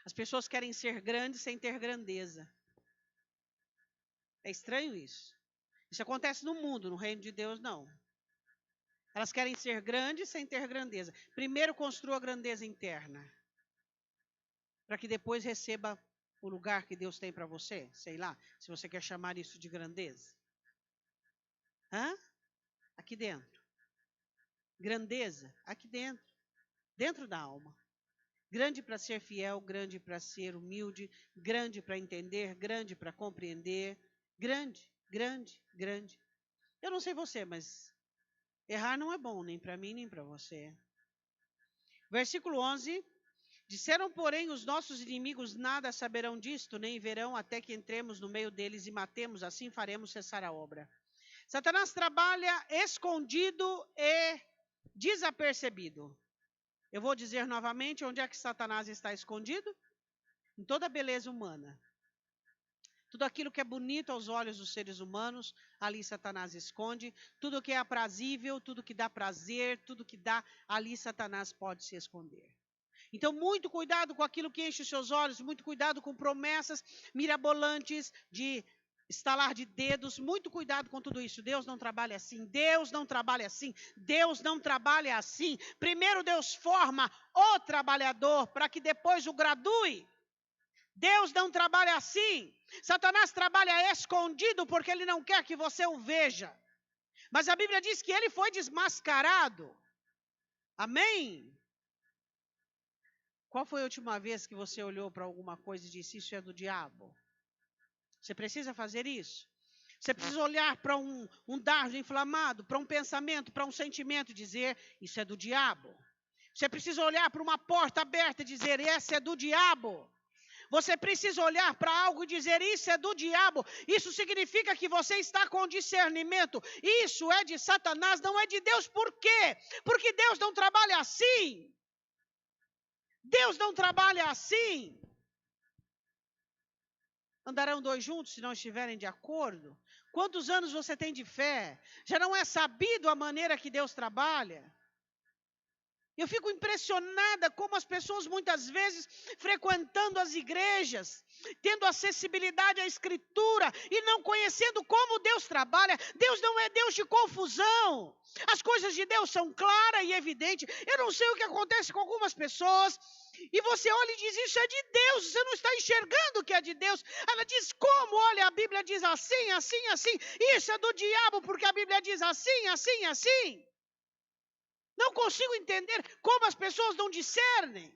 Speaker 4: As pessoas querem ser grandes sem ter grandeza. É estranho isso. Isso acontece no mundo, no reino de Deus não. Elas querem ser grandes sem ter grandeza. Primeiro construa a grandeza interna, para que depois receba o lugar que Deus tem para você. Sei lá, se você quer chamar isso de grandeza. Aqui dentro. Grandeza, aqui dentro. Dentro da alma. Grande para ser fiel, grande para ser humilde, grande para entender, grande para compreender. Grande, grande, grande. Eu não sei você, mas errar não é bom, nem para mim, nem para você. Versículo 11. Disseram, porém, os nossos inimigos: nada saberão disto, nem verão até que entremos no meio deles e matemos, assim faremos cessar a obra. Satanás trabalha escondido e desapercebido. Eu vou dizer novamente, onde é que Satanás está escondido? Em toda a beleza humana. Tudo aquilo que é bonito aos olhos dos seres humanos, ali Satanás esconde. Tudo que é aprazível, tudo que dá prazer, tudo que dá, ali Satanás pode se esconder. Então, muito cuidado com aquilo que enche os seus olhos, muito cuidado com promessas mirabolantes de estalar de dedos, muito cuidado com tudo isso. Deus não trabalha assim, Deus não trabalha assim, Deus não trabalha assim. Primeiro Deus forma o trabalhador para que depois o gradue. Deus não trabalha assim. Satanás trabalha escondido porque ele não quer que você o veja. Mas a Bíblia diz que ele foi desmascarado. Amém? Qual foi a última vez que você olhou para alguma coisa e disse: isso é do diabo? Você precisa fazer isso. Você precisa olhar para um dardo inflamado, para um pensamento, para um sentimento e dizer: isso é do diabo. Você precisa olhar para uma porta aberta e dizer: essa é do diabo. Você precisa olhar para algo e dizer, isso é do diabo. Isso significa que você está com discernimento. Isso é de Satanás, não é de Deus. Por quê? Porque Deus não trabalha assim. Deus não trabalha assim. Andarão dois juntos se não estiverem de acordo? Quantos anos você tem de fé? Já não é sabido a maneira que Deus trabalha? Eu fico impressionada como as pessoas muitas vezes frequentando as igrejas, tendo acessibilidade à escritura e não conhecendo como Deus trabalha. Deus não é Deus de confusão. As coisas de Deus são claras e evidentes. Eu não sei o que acontece com algumas pessoas e você olha e diz, isso é de Deus, você não está enxergando que é de Deus. Ela diz, como? Olha, a Bíblia diz assim, assim, assim. Isso é do diabo porque a Bíblia diz assim, assim, assim. Não consigo entender como as pessoas não discernem.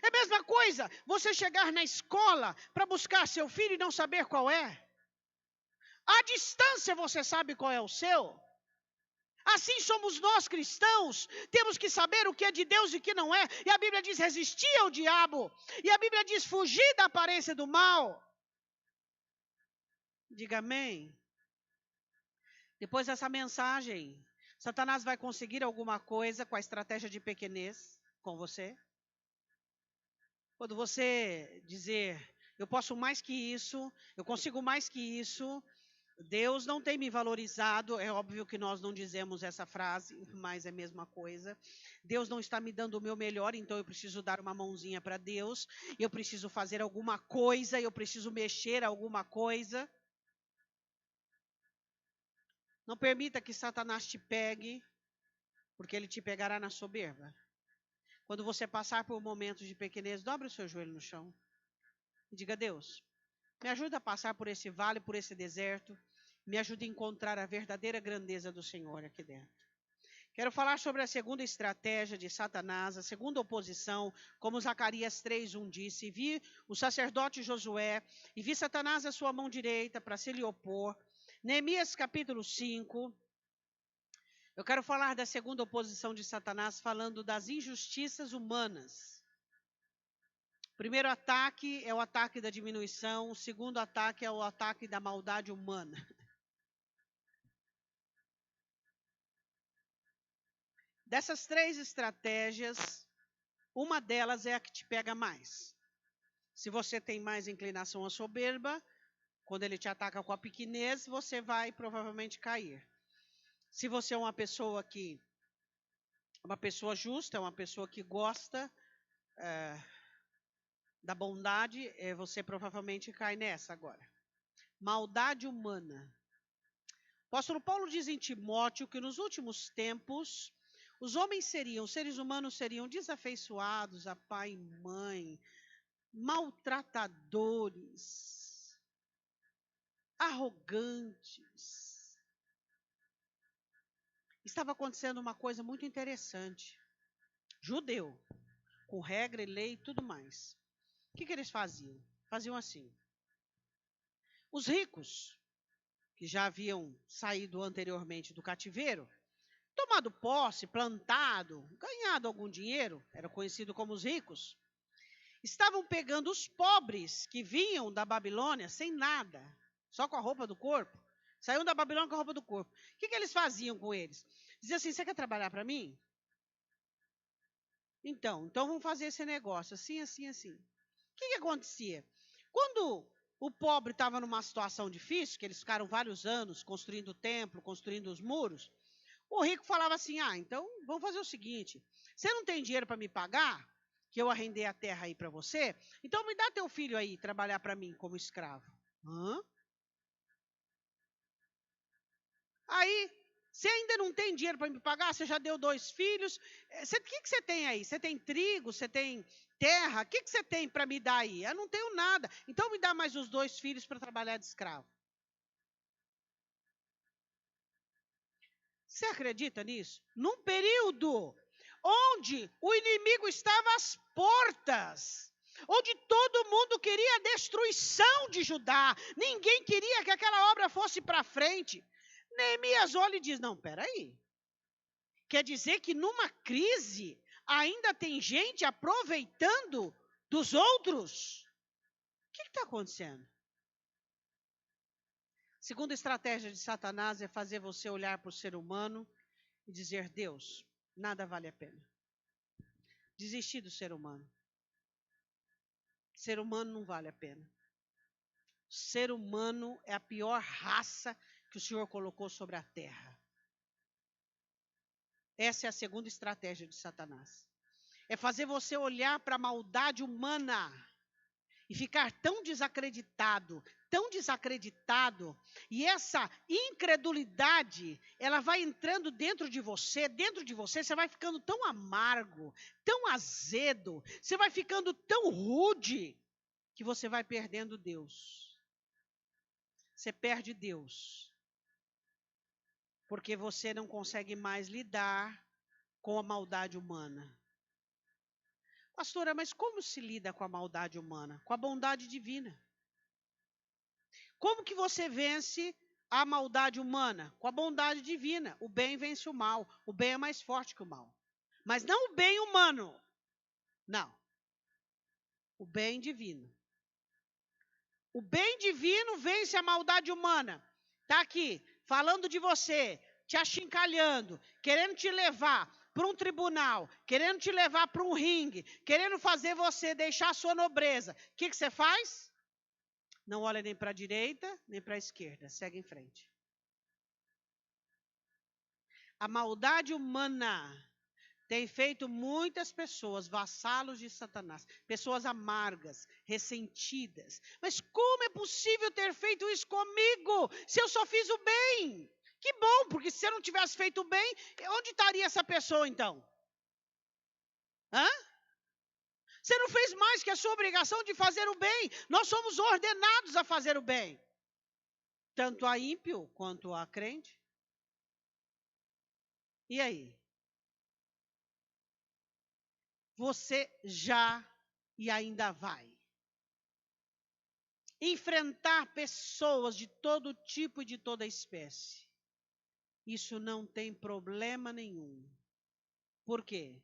Speaker 4: É a mesma coisa você chegar na escola para buscar seu filho e não saber qual é. À distância você sabe qual é o seu. Assim somos nós cristãos, temos que saber o que é de Deus e o que não é. E a Bíblia diz resistir ao diabo. E a Bíblia diz fugir da aparência do mal. Diga amém. Depois dessa mensagem, Satanás vai conseguir alguma coisa com a estratégia de pequenez com você? Quando você dizer, eu posso mais que isso, eu consigo mais que isso, Deus não tem me valorizado, é óbvio que nós não dizemos essa frase, mas é a mesma coisa. Deus não está me dando o meu melhor, então eu preciso dar uma mãozinha para Deus, eu preciso fazer alguma coisa, eu preciso mexer alguma coisa. Não permita que Satanás te pegue, porque ele te pegará na soberba. Quando você passar por momentos de pequenez, dobre o seu joelho no chão. E diga, Deus, me ajuda a passar por esse vale, por esse deserto. Me ajuda a encontrar a verdadeira grandeza do Senhor aqui dentro. Quero falar sobre a segunda estratégia de Satanás, a segunda oposição, como Zacarias 3:1 disse. Vi o sacerdote Josué e vi Satanás à sua mão direita para se lhe opor. Neemias capítulo 5. Eu quero falar da segunda oposição de Satanás, falando das injustiças humanas. O primeiro ataque é o ataque da diminuição, o segundo ataque é o ataque da maldade humana. Dessas três estratégias, uma delas é a que te pega mais. Se você tem mais inclinação à soberba, quando ele te ataca com a pequenez, você vai provavelmente cair. Se você é uma pessoa justa, é uma pessoa que gosta da bondade, você provavelmente cai nessa agora. Maldade humana. O apóstolo Paulo diz em Timóteo que nos últimos tempos, os seres humanos seriam desafeiçoados a pai e mãe, maltratadores, arrogantes. Estava acontecendo uma coisa muito interessante. Judeu, com regra e lei e tudo mais. O que eles faziam? Faziam assim. Os ricos, que já haviam saído anteriormente do cativeiro, tomado posse, plantado, ganhado algum dinheiro, era conhecido como os ricos, estavam pegando os pobres que vinham da Babilônia sem nada, só com a roupa do corpo. Saíam da Babilônia com a roupa do corpo. O que eles faziam com eles? Diziam assim, você quer trabalhar para mim? Então vamos fazer esse negócio, assim, assim, assim. O que acontecia? Quando o pobre estava numa situação difícil, que eles ficaram vários anos construindo o templo, construindo os muros, o rico falava assim, então vamos fazer o seguinte, você não tem dinheiro para me pagar, que eu arrendei a terra aí para você, então me dá teu filho aí trabalhar para mim como escravo. Aí, você ainda não tem dinheiro para me pagar, você já deu 2 filhos, o que você tem aí? Você tem trigo, você tem terra, o que você tem para me dar aí? Eu não tenho nada, então me dá mais os 2 filhos para trabalhar de escravo. Você acredita nisso? Num período onde o inimigo estava às portas, onde todo mundo queria a destruição de Judá, ninguém queria que aquela obra fosse para frente. Neemias olha e diz, não, peraí, quer dizer que numa crise ainda tem gente aproveitando dos outros? está acontecendo? Segunda estratégia de Satanás é fazer você olhar para o ser humano e dizer: Deus, nada vale a pena. Desistir do ser humano. Ser humano não vale a pena. Ser humano é a pior raça que o Senhor colocou sobre a terra. Essa é a segunda estratégia de Satanás. É fazer você olhar para a maldade humana e ficar tão desacreditado, e essa incredulidade, ela vai entrando dentro de você você vai ficando tão amargo, tão azedo, você vai ficando tão rude, que você vai perdendo Deus. Você perde Deus, porque você não consegue mais lidar com a maldade humana. Pastora, mas como se lida com a maldade humana? Com a bondade divina. Como que você vence a maldade humana? Com a bondade divina. O bem vence o mal. O bem é mais forte que o mal. Mas não o bem humano. Não. O bem divino. O bem divino vence a maldade humana. Está aqui, falando de você, te achincalhando, querendo te levar para um tribunal, querendo te levar para um ringue, querendo fazer você deixar a sua nobreza. O que você faz? Não olha nem para a direita, nem para a esquerda. Segue em frente. A maldade humana tem feito muitas pessoas vassalos de Satanás. Pessoas amargas, ressentidas. Mas como é possível ter feito isso comigo, se eu só fiz o bem? Que bom, porque se eu não tivesse feito o bem, onde estaria essa pessoa então? Hã? Você não fez mais que a sua obrigação de fazer o bem. Nós somos ordenados a fazer o bem. Tanto a ímpio quanto a crente. E aí? Você já e ainda vai enfrentar pessoas de todo tipo e de toda espécie. Isso não tem problema nenhum. Por quê?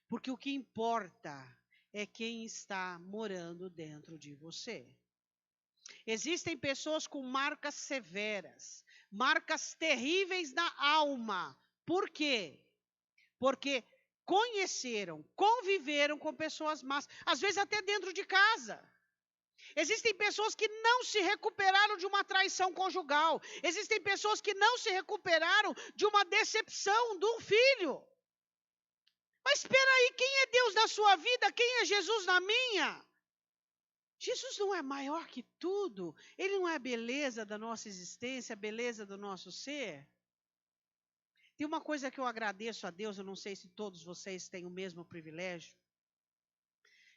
Speaker 4: Porque o que importa é quem está morando dentro de você. Existem pessoas com marcas severas, marcas terríveis na alma. Por quê? Porque conheceram, conviveram com pessoas más, às vezes até dentro de casa. Existem pessoas que não se recuperaram de uma traição conjugal. Existem pessoas que não se recuperaram de uma decepção de um filho. Mas espera aí, quem é Deus na sua vida? Quem é Jesus na minha? Jesus não é maior que tudo. Ele não é a beleza da nossa existência, a beleza do nosso ser. Tem uma coisa que eu agradeço a Deus, eu não sei se todos vocês têm o mesmo privilégio.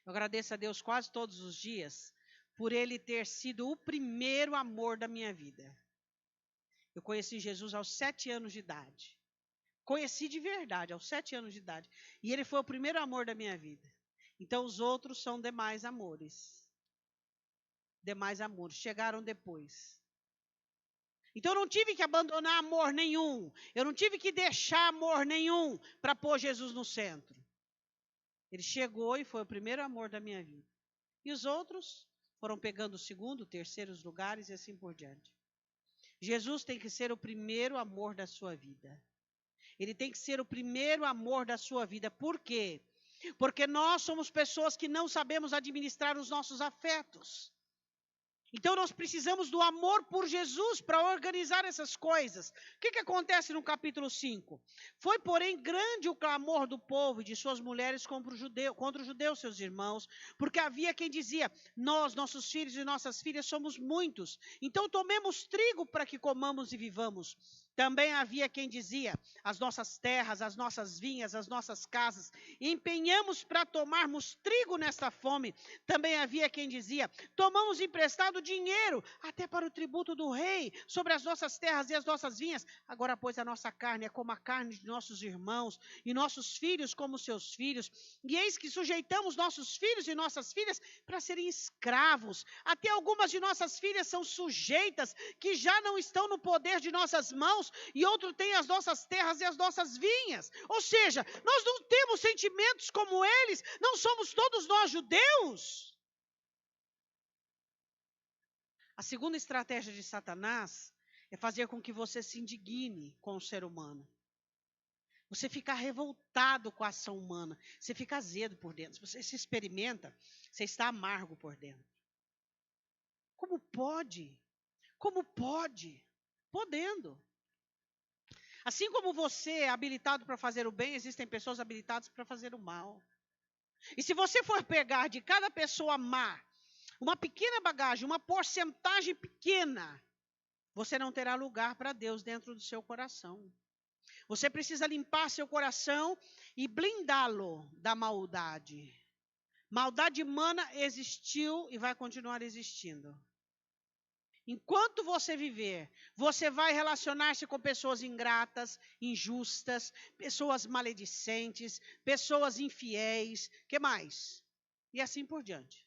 Speaker 4: Eu agradeço a Deus quase todos os dias por Ele ter sido o primeiro amor da minha vida. Eu conheci Jesus aos 7 anos de idade. Conheci de verdade, aos 7 anos de idade. E Ele foi o primeiro amor da minha vida. Então os outros são demais amores. Demais amores, chegaram depois. Então eu não tive que abandonar amor nenhum. Eu não tive que deixar amor nenhum para pôr Jesus no centro. Ele chegou e foi o primeiro amor da minha vida. E os outros foram pegando o segundo, terceiros lugares e assim por diante. Jesus tem que ser o primeiro amor da sua vida. Ele tem que ser o primeiro amor da sua vida. Por quê? Porque nós somos pessoas que não sabemos administrar os nossos afetos. Então nós precisamos do amor por Jesus para organizar essas coisas. O que acontece no capítulo 5? Foi, porém, grande o clamor do povo e de suas mulheres contra os judeus, seus irmãos, porque havia quem dizia: nós, nossos filhos e nossas filhas somos muitos, então tomemos trigo para que comamos e vivamos. Também havia quem dizia: as nossas terras, as nossas vinhas, as nossas casas, empenhamos para tomarmos trigo nesta fome. Também havia quem dizia: tomamos emprestado dinheiro, até para o tributo do rei, sobre as nossas terras e as nossas vinhas. Agora, pois, a nossa carne é como a carne de nossos irmãos, e nossos filhos como seus filhos. E eis que sujeitamos nossos filhos e nossas filhas para serem escravos. Até algumas de nossas filhas são sujeitas, que já não estão no poder de nossas mãos, e outro tem as nossas terras e as nossas vinhas. Ou seja, nós não temos sentimentos como eles, não somos todos nós judeus. A segunda estratégia de Satanás é fazer com que você se indigne com o ser humano. Você fica revoltado com a ação humana. Você fica azedo por dentro. Se você se experimenta, você está amargo por dentro. Como pode? Como pode? Podendo. Assim como você é habilitado para fazer o bem, existem pessoas habilitadas para fazer o mal. E se você for pegar de cada pessoa má uma pequena bagagem, uma porcentagem pequena, você não terá lugar para Deus dentro do seu coração. Você precisa limpar seu coração e blindá-lo da maldade. Maldade humana existiu e vai continuar existindo. Enquanto você viver, você vai relacionar-se com pessoas ingratas, injustas, pessoas maledicentes, pessoas infiéis, que mais? E assim por diante.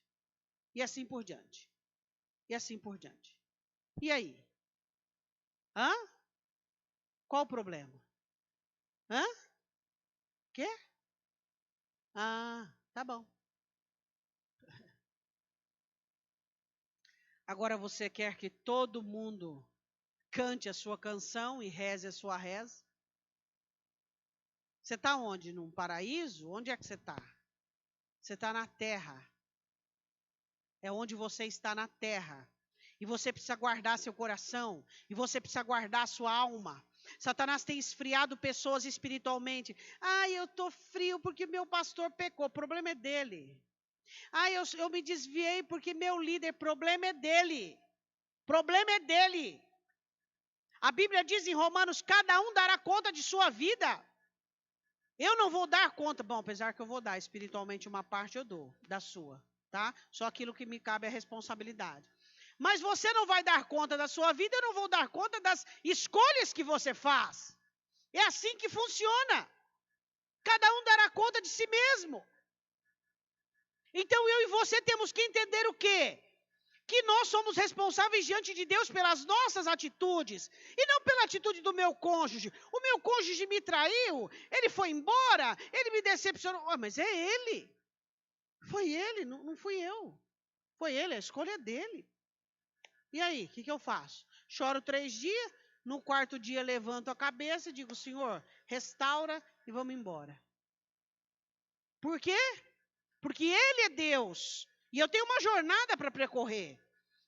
Speaker 4: E assim por diante. E assim por diante. E aí? Hã? Qual o problema? Hã? Quê? Ah, tá bom. Agora você quer que todo mundo cante a sua canção e reze a sua reza? Você está onde? Num paraíso? Onde é que você está? Você está na terra. É onde você está na terra. E você precisa guardar seu coração. E você precisa guardar sua alma. Satanás tem esfriado pessoas espiritualmente. Ah, eu estou frio porque meu pastor pecou. O problema é dele. Ah, eu me desviei porque meu líder. O problema é dele. O problema é dele. A Bíblia diz em Romanos, cada um dará conta de sua vida. Eu não vou dar conta. Bom, apesar que eu vou dar espiritualmente uma parte, eu dou da sua. Tá? Só aquilo que me cabe é responsabilidade. Mas você não vai dar conta da sua vida, eu não vou dar conta das escolhas que você faz. É assim que funciona. Cada um dará conta de si mesmo. Então eu e você temos que entender o quê? Que nós somos responsáveis diante de Deus pelas nossas atitudes. E não pela atitude do meu cônjuge. O meu cônjuge me traiu, ele foi embora, ele me decepcionou. Oh, mas é ele. Foi ele, não fui eu. Foi ele, a escolha é dele. E aí, o que eu faço? Choro 3 dias, no 4º dia levanto a cabeça e digo, Senhor, restaura e vamos embora. Por quê? Porque Ele é Deus. E eu tenho uma jornada para percorrer.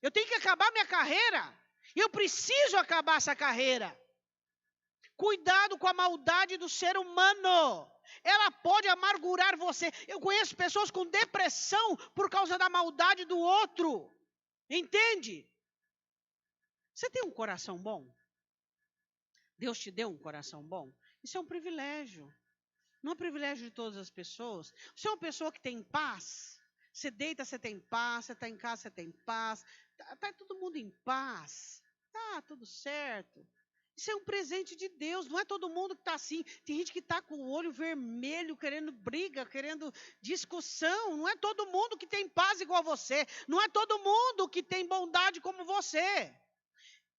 Speaker 4: Eu tenho que acabar minha carreira. E eu preciso acabar essa carreira. Cuidado com a maldade do ser humano. Ela pode amargurar você. Eu conheço pessoas com depressão por causa da maldade do outro. Entende? Você tem um coração bom? Deus te deu um coração bom? Isso é um privilégio. Não é um privilégio de todas as pessoas. Você é uma pessoa que tem paz. Você deita, você tem paz. Você está em casa, você tem paz. Está todo mundo em paz. Tá tudo certo. Isso é um presente de Deus. Não é todo mundo que está assim. Tem gente que está com o olho vermelho, querendo briga, querendo discussão. Não é todo mundo que tem paz igual você. Não é todo mundo que tem bondade como você.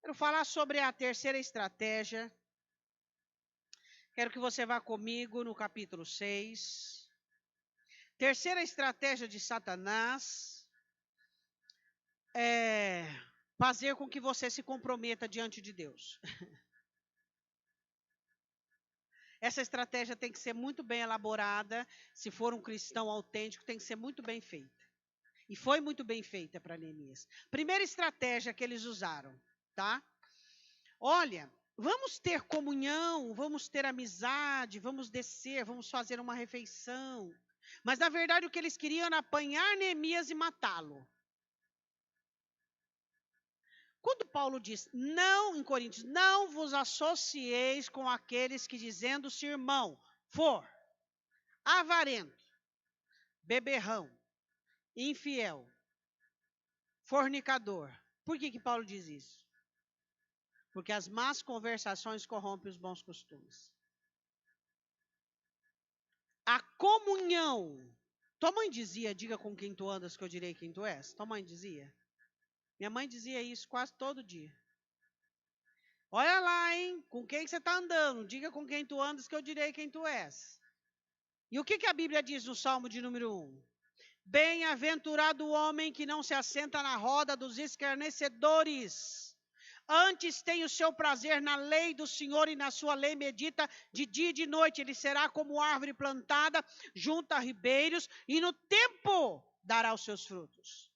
Speaker 4: Quero falar sobre a terceira estratégia. Quero que você vá comigo no capítulo 6. Terceira estratégia de Satanás é fazer com que você se comprometa diante de Deus. Essa estratégia tem que ser muito bem elaborada. Se for um cristão autêntico, tem que ser muito bem feita. E foi muito bem feita para Neemias. Primeira estratégia que eles usaram, tá? Olha, vamos ter comunhão, vamos ter amizade, vamos descer, vamos fazer uma refeição. Mas, na verdade, o que eles queriam era apanhar Neemias e matá-lo. Quando Paulo diz, não, em Coríntios, não vos associeis com aqueles que, dizendo-se irmão, for avarento, beberrão, infiel, fornicador. Por que Paulo diz isso? Porque as más conversações corrompem os bons costumes. A comunhão. Tua mãe dizia, diga com quem tu andas que eu direi quem tu és? Tua mãe dizia? Minha mãe dizia isso quase todo dia. Olha lá, hein? Com quem você está andando? Diga com quem tu andas que eu direi quem tu és. E o que a Bíblia diz no Salmo de número 1? Bem-aventurado o homem que não se assenta na roda dos escarnecedores. Antes tem o seu prazer na lei do Senhor e na sua lei medita de dia e de noite. Ele será como árvore plantada junto a ribeiros e no tempo dará os seus frutos.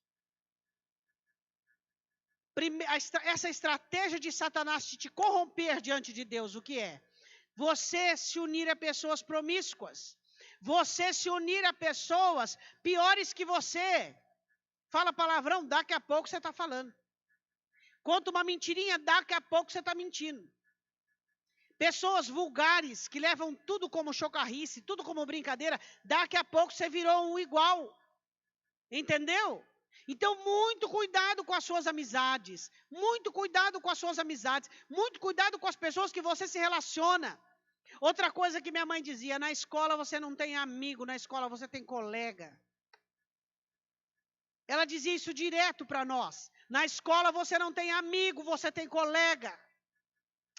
Speaker 4: Essa estratégia de Satanás de te corromper diante de Deus, o que é? Você se unir a pessoas promíscuas. Você se unir a pessoas piores que você. Fala palavrão, daqui a pouco você está falando. Conta uma mentirinha, daqui a pouco você está mentindo. Pessoas vulgares que levam tudo como chocarrice, tudo como brincadeira, daqui a pouco você virou um igual. Entendeu? Então, muito cuidado com as suas amizades. Muito cuidado com as suas amizades. Muito cuidado com as pessoas que você se relaciona. Outra coisa que minha mãe dizia, na escola você não tem amigo, na escola você tem colega. Ela dizia isso direto para nós. Na escola você não tem amigo, você tem colega.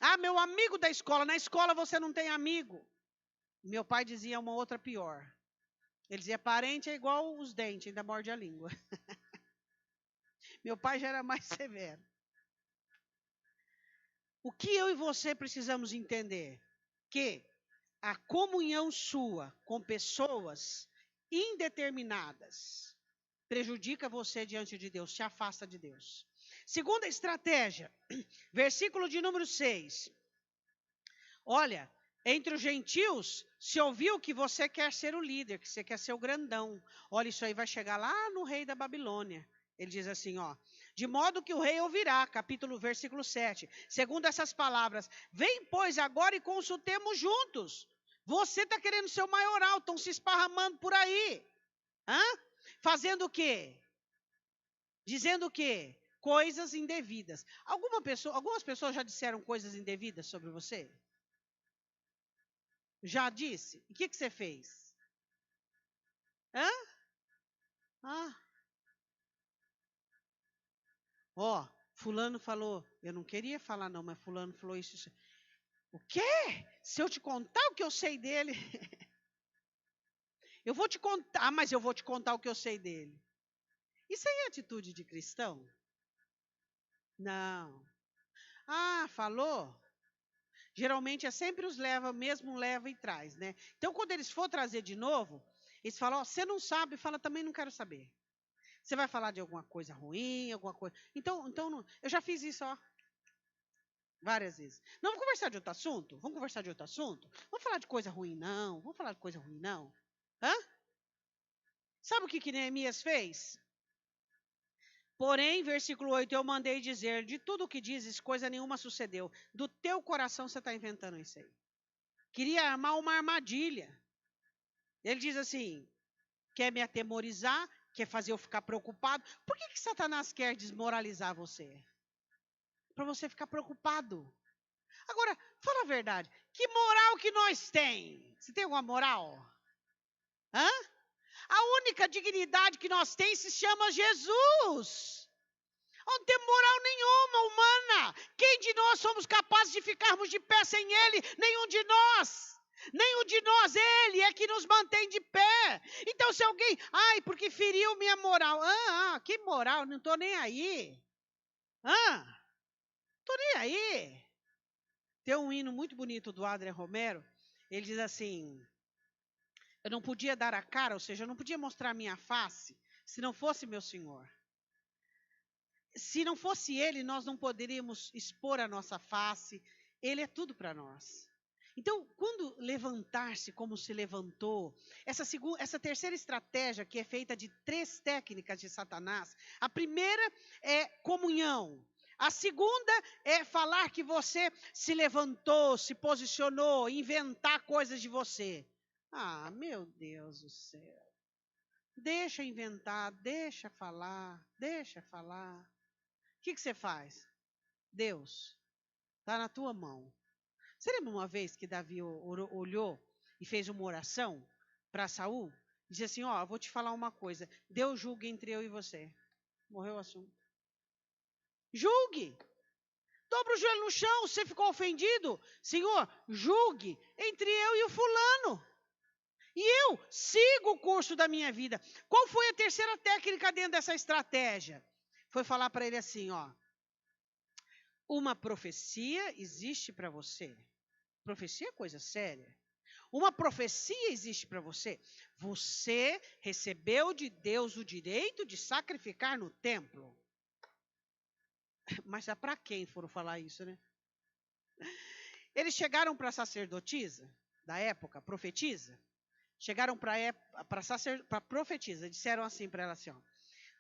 Speaker 4: Ah, meu amigo da escola, na escola você não tem amigo. Meu pai dizia uma outra pior. Ele dizia, parente é igual os dentes, ainda morde a língua. Meu pai já era mais severo. O que eu e você precisamos entender? Que a comunhão sua com pessoas indeterminadas prejudica você diante de Deus, te afasta de Deus. Segunda estratégia, versículo de número 6. Olha, entre os gentios se ouviu que você quer ser o líder, que você quer ser o grandão. Olha, isso aí vai chegar lá no rei da Babilônia. Ele diz assim, ó, de modo que o rei ouvirá, versículo 7, segundo essas palavras, vem, pois, agora e consultemos juntos. Você está querendo ser o maioral, estão se esparramando por aí. Hã? Fazendo o quê? Dizendo o quê? Coisas indevidas. Algumas pessoas já disseram coisas indevidas sobre você? Já disse? E o que você fez? Hã? Ah. Ó, fulano falou, eu não queria falar não, mas fulano falou isso. O quê? Se eu te contar o que eu sei dele, eu vou te contar, mas eu vou te contar o que eu sei dele. Isso aí é atitude de cristão? Não. Ah, falou? Geralmente é sempre os mesmo leva e traz, né? Então, quando eles for trazer de novo, eles falam, ó, você não sabe, fala, também não quero saber. Você vai falar de alguma coisa ruim, alguma coisa. Então não, eu já fiz isso, ó. Várias vezes. Não, vamos conversar de outro assunto? Vamos conversar de outro assunto? Vamos falar de coisa ruim, não. Vamos falar de coisa ruim, não. Hã? Sabe o que Neemias fez? Porém, versículo 8, eu mandei dizer, de tudo o que dizes, coisa nenhuma sucedeu. Do teu coração você está inventando isso aí. Queria armar uma armadilha. Ele diz assim, quer me atemorizar, quer fazer eu ficar preocupado. Por que Satanás quer desmoralizar você? Para você ficar preocupado. Agora, fala a verdade, que moral que nós tem? Você tem alguma moral? Hã? A única dignidade que nós temos se chama Jesus. Não tem moral nenhuma humana. Quem de nós somos capazes de ficarmos de pé sem Ele? Nenhum de nós. Nenhum de nós, Ele é que nos mantém de pé. Então se alguém, porque feriu minha moral. Que moral, não estou nem aí. Estou nem aí. Tem um hino muito bonito do Adrian Romero, ele diz assim, eu não podia dar a cara, ou seja, eu não podia mostrar a minha face, se não fosse meu Senhor. Se não fosse Ele, nós não poderíamos expor a nossa face, Ele é tudo para nós. Então, quando levantar-se como se levantou, essa terceira estratégia que é feita de 3 técnicas de Satanás, a primeira é comunhão. A segunda é falar que você se levantou, se posicionou, inventar coisas de você. Meu Deus do céu. Deixa inventar, deixa falar, deixa falar. O que você faz? Deus, está na tua mão. Você lembra uma vez que Davi olhou e fez uma oração para Saul? Dizia assim, eu vou te falar uma coisa. Deus julgue entre eu e você. Morreu o assunto. Julgue. Dobra o joelho no chão, você ficou ofendido? Senhor, julgue entre eu e o fulano. E eu sigo o curso da minha vida. Qual foi a terceira técnica dentro dessa estratégia? Foi falar para ele assim, ó. Uma profecia existe para você. Profecia é coisa séria. Uma profecia existe para você. Você recebeu de Deus o direito de sacrificar no templo. Mas é para quem foram falar isso, né? Eles chegaram para a sacerdotisa da época, profetisa. Chegaram para a profetisa, disseram assim para ela assim, ó,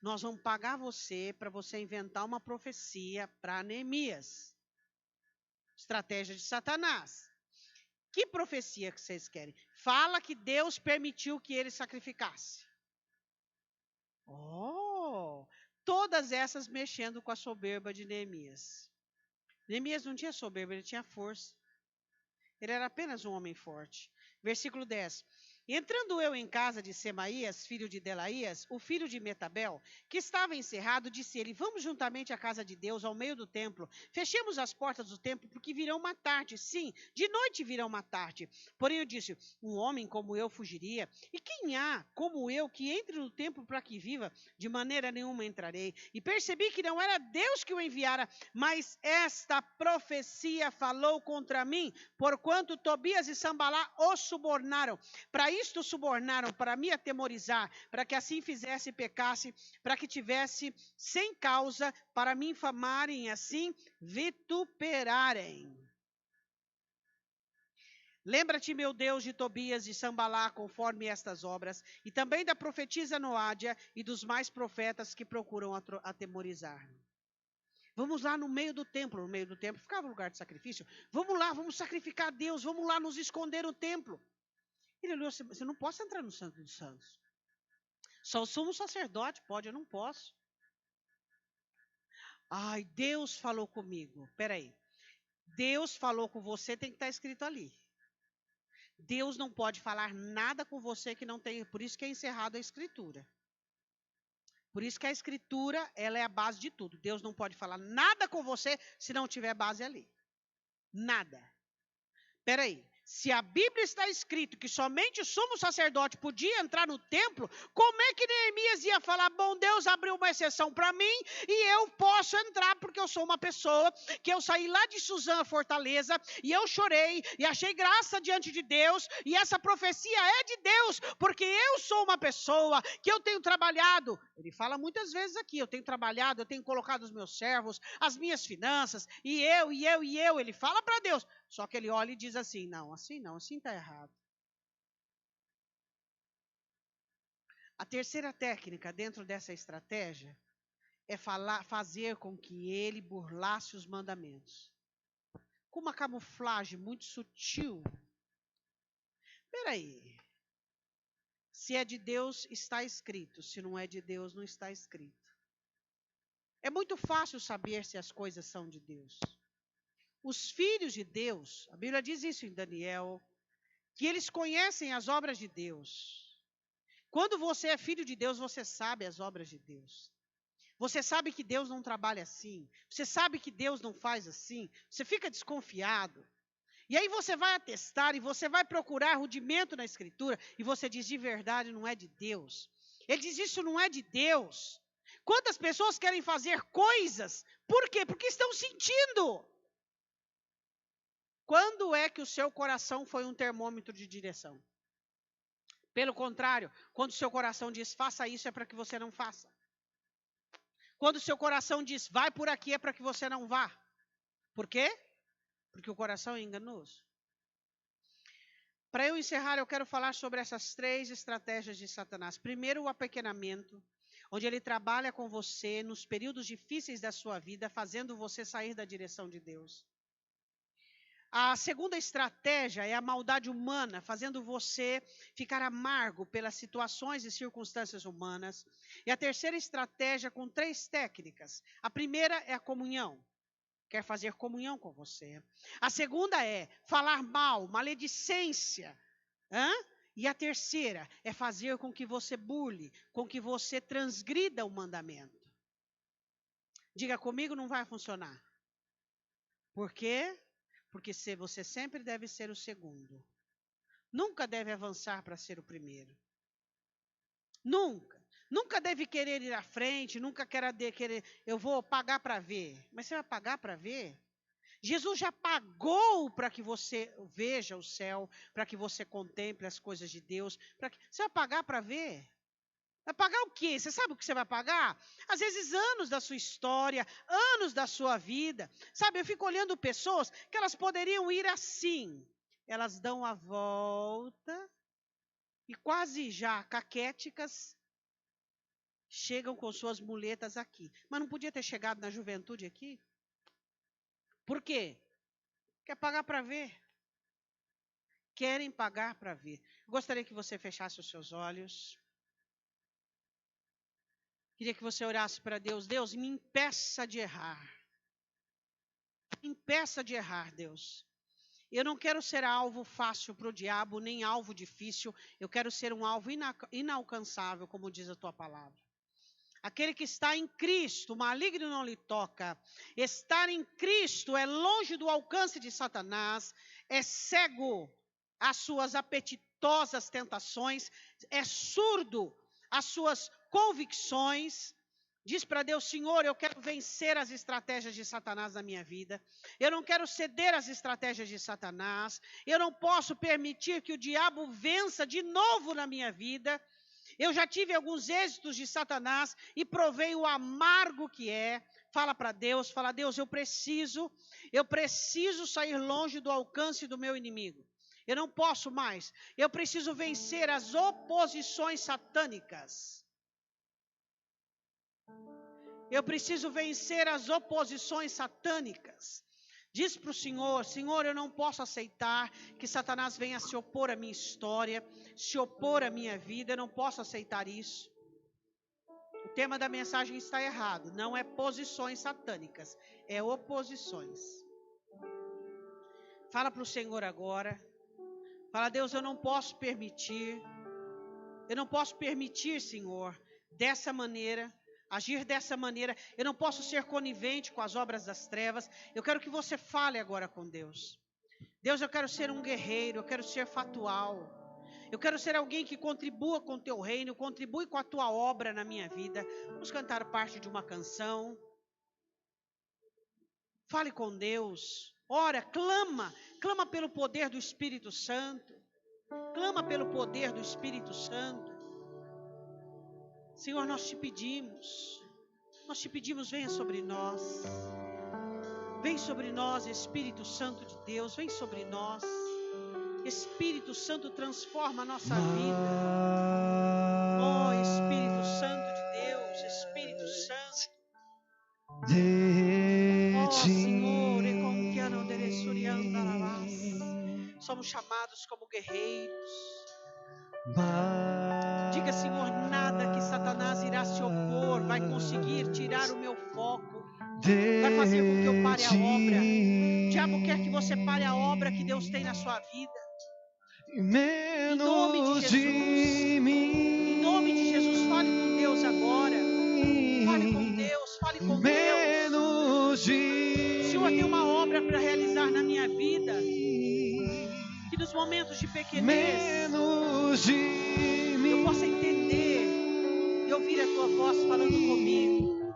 Speaker 4: nós vamos pagar você para você inventar uma profecia para Neemias. Estratégia de Satanás. Que profecia que vocês querem? Fala que Deus permitiu que ele sacrificasse. Oh, todas essas mexendo com a soberba de Neemias. Neemias não tinha soberba, ele tinha força. Ele era apenas um homem forte. Versículo 10. Entrando eu em casa de Semaías, filho de Delaías, o filho de Metabel, que estava encerrado, disse ele, vamos juntamente à casa de Deus, ao meio do templo. Fechemos as portas do templo, porque virão matar-te. Sim, de noite virão matar-te. Porém eu disse, um homem como eu fugiria. E quem há, como eu, que entre no templo para que viva? De maneira nenhuma entrarei. E percebi que não era Deus que o enviara, mas esta profecia falou contra mim, porquanto Tobias e Sambalá o subornaram. Para isto subornaram, para me atemorizar, para que assim fizesse e pecasse, para que tivesse sem causa, para me infamarem e assim vituperarem. Lembra-te, meu Deus, de Tobias e Sambalá, conforme estas obras, e também da profetisa Noádia e dos mais profetas que procuram atemorizar. Vamos lá no meio do templo. No meio do templo ficava o lugar de sacrifício. Vamos lá, vamos sacrificar a Deus. Vamos lá nos esconder no templo. Ele olhou assim, você não pode entrar no Santo dos Santos. Só o sumo sacerdote pode, eu não posso. Ai, Deus falou comigo. Peraí. Deus falou com você, tem que estar escrito ali. Deus não pode falar nada com você que não tem. Por isso que é encerrado a Escritura. Por isso que a Escritura, ela é a base de tudo. Deus não pode falar nada com você se não tiver base ali. Nada. Peraí. Se a Bíblia está escrito que somente o sumo sacerdote podia entrar no templo, como é que Neemias ia falar, bom, Deus abriu uma exceção para mim e eu posso entrar porque eu sou uma pessoa que eu saí lá de Suzã, Fortaleza, e eu chorei e achei graça diante de Deus e essa profecia é de Deus, porque eu sou uma pessoa que eu tenho trabalhado. Ele fala muitas vezes aqui, eu tenho trabalhado, eu tenho colocado os meus servos, as minhas finanças, e eu. Ele fala para Deus. Só que ele olha e diz assim, não, assim está errado. A terceira técnica dentro dessa estratégia é fazer com que ele burlasse os mandamentos. Com uma camuflagem muito sutil. Peraí. Se é de Deus, está escrito. Se não é de Deus, não está escrito. É muito fácil saber se as coisas são de Deus. Os filhos de Deus, a Bíblia diz isso em Daniel, que eles conhecem as obras de Deus. Quando você é filho de Deus, você sabe as obras de Deus. Você sabe que Deus não trabalha assim. Você sabe que Deus não faz assim. Você fica desconfiado. E aí você vai atestar e você vai procurar rudimento na Escritura e você diz, de verdade, não é de Deus. Ele diz, isso não é de Deus. Quantas pessoas querem fazer coisas? Por quê? Porque estão sentindo. Quando é que o seu coração foi um termômetro de direção? Pelo contrário, quando o seu coração diz, faça isso, é para que você não faça. Quando o seu coração diz, vai por aqui, é para que você não vá. Por quê? Porque o coração é enganoso. Para eu encerrar, eu quero falar sobre essas 3 estratégias de Satanás. Primeiro, o apequenamento, onde ele trabalha com você nos períodos difíceis da sua vida, fazendo você sair da direção de Deus. A segunda estratégia é a maldade humana, fazendo você ficar amargo pelas situações e circunstâncias humanas. E a terceira estratégia com 3 técnicas. A primeira é a comunhão. Quer fazer comunhão com você. A segunda é falar mal, maledicência. E a terceira é fazer com que você burle, com que você transgrida o mandamento. Diga comigo, não vai funcionar. Por quê? Porque você sempre deve ser o segundo. nunca deve avançar para ser o primeiro. Nunca. Nunca deve querer ir à frente, nunca querer, eu vou pagar para ver. Mas você vai pagar para ver? Jesus já pagou para que você veja o céu, para que você contemple as coisas de Deus. Você vai pagar para ver? Vai pagar o quê? Você sabe o que você vai pagar? Às vezes anos da sua história, anos da sua vida. Sabe, eu fico olhando pessoas que elas poderiam ir assim. Elas dão a volta e quase já caquéticas chegam com suas muletas aqui. Mas não podia ter chegado na juventude aqui? Por quê? Quer pagar para ver. Querem pagar para ver. Eu gostaria que você fechasse os seus olhos. Queria que você orasse para Deus. Deus, me impeça de errar. Me impeça de errar, Deus. Eu não quero ser alvo fácil para o diabo, nem alvo difícil. Eu quero ser um alvo inalcançável, como diz a tua palavra. Aquele que está em Cristo, o maligno não lhe toca. Estar em Cristo é longe do alcance de Satanás, é cego às suas apetitosas tentações, é surdo às suas convicções. Diz para Deus, Senhor, eu quero vencer as estratégias de Satanás na minha vida. Eu não quero ceder às estratégias de Satanás. Eu não posso permitir que o diabo vença de novo na minha vida. Eu já tive alguns êxitos de Satanás e provei o amargo que é. Fala para Deus, fala, Deus, eu preciso sair longe do alcance do meu inimigo. Eu não posso mais. Eu preciso vencer as oposições satânicas. Eu preciso vencer as oposições satânicas. Diz para o Senhor, Senhor, eu não posso aceitar que Satanás venha se opor à minha história, se opor à minha vida, eu não posso aceitar isso. O tema da mensagem está errado, não é posições satânicas, é oposições. Fala para o Senhor agora, fala, Deus, eu não posso permitir, Senhor, dessa maneira, agir dessa maneira, eu não posso ser conivente com as obras das trevas. Eu quero que você fale agora com Deus. Deus, eu quero ser um guerreiro, eu quero ser fatual. Eu quero ser alguém que contribua com o teu reino, contribui com a tua obra na minha vida. Vamos cantar parte de uma canção. Fale com Deus. Ora, clama pelo poder do Espírito Santo. Clama pelo poder do Espírito Santo. Senhor, nós te pedimos, venha sobre nós. Vem sobre nós, Espírito Santo de Deus, vem sobre nós. Espírito Santo, transforma a nossa vida. Oh, Espírito Santo de Deus, Espírito Santo. Oh, Senhor, somos chamados como guerreiros. Diga, Senhor, nada que Satanás irá se opor vai conseguir tirar o meu foco, vai fazer com que eu pare a obra. O diabo quer que você pare a obra que Deus tem na sua vida. Em nome de Jesus, em nome de Jesus, fale com Deus agora. Fale com Deus, fale com Deus. O Senhor tem uma obra para realizar na minha vida. Que nos momentos de pequenez eu possa entender e ouvir a tua voz falando comigo.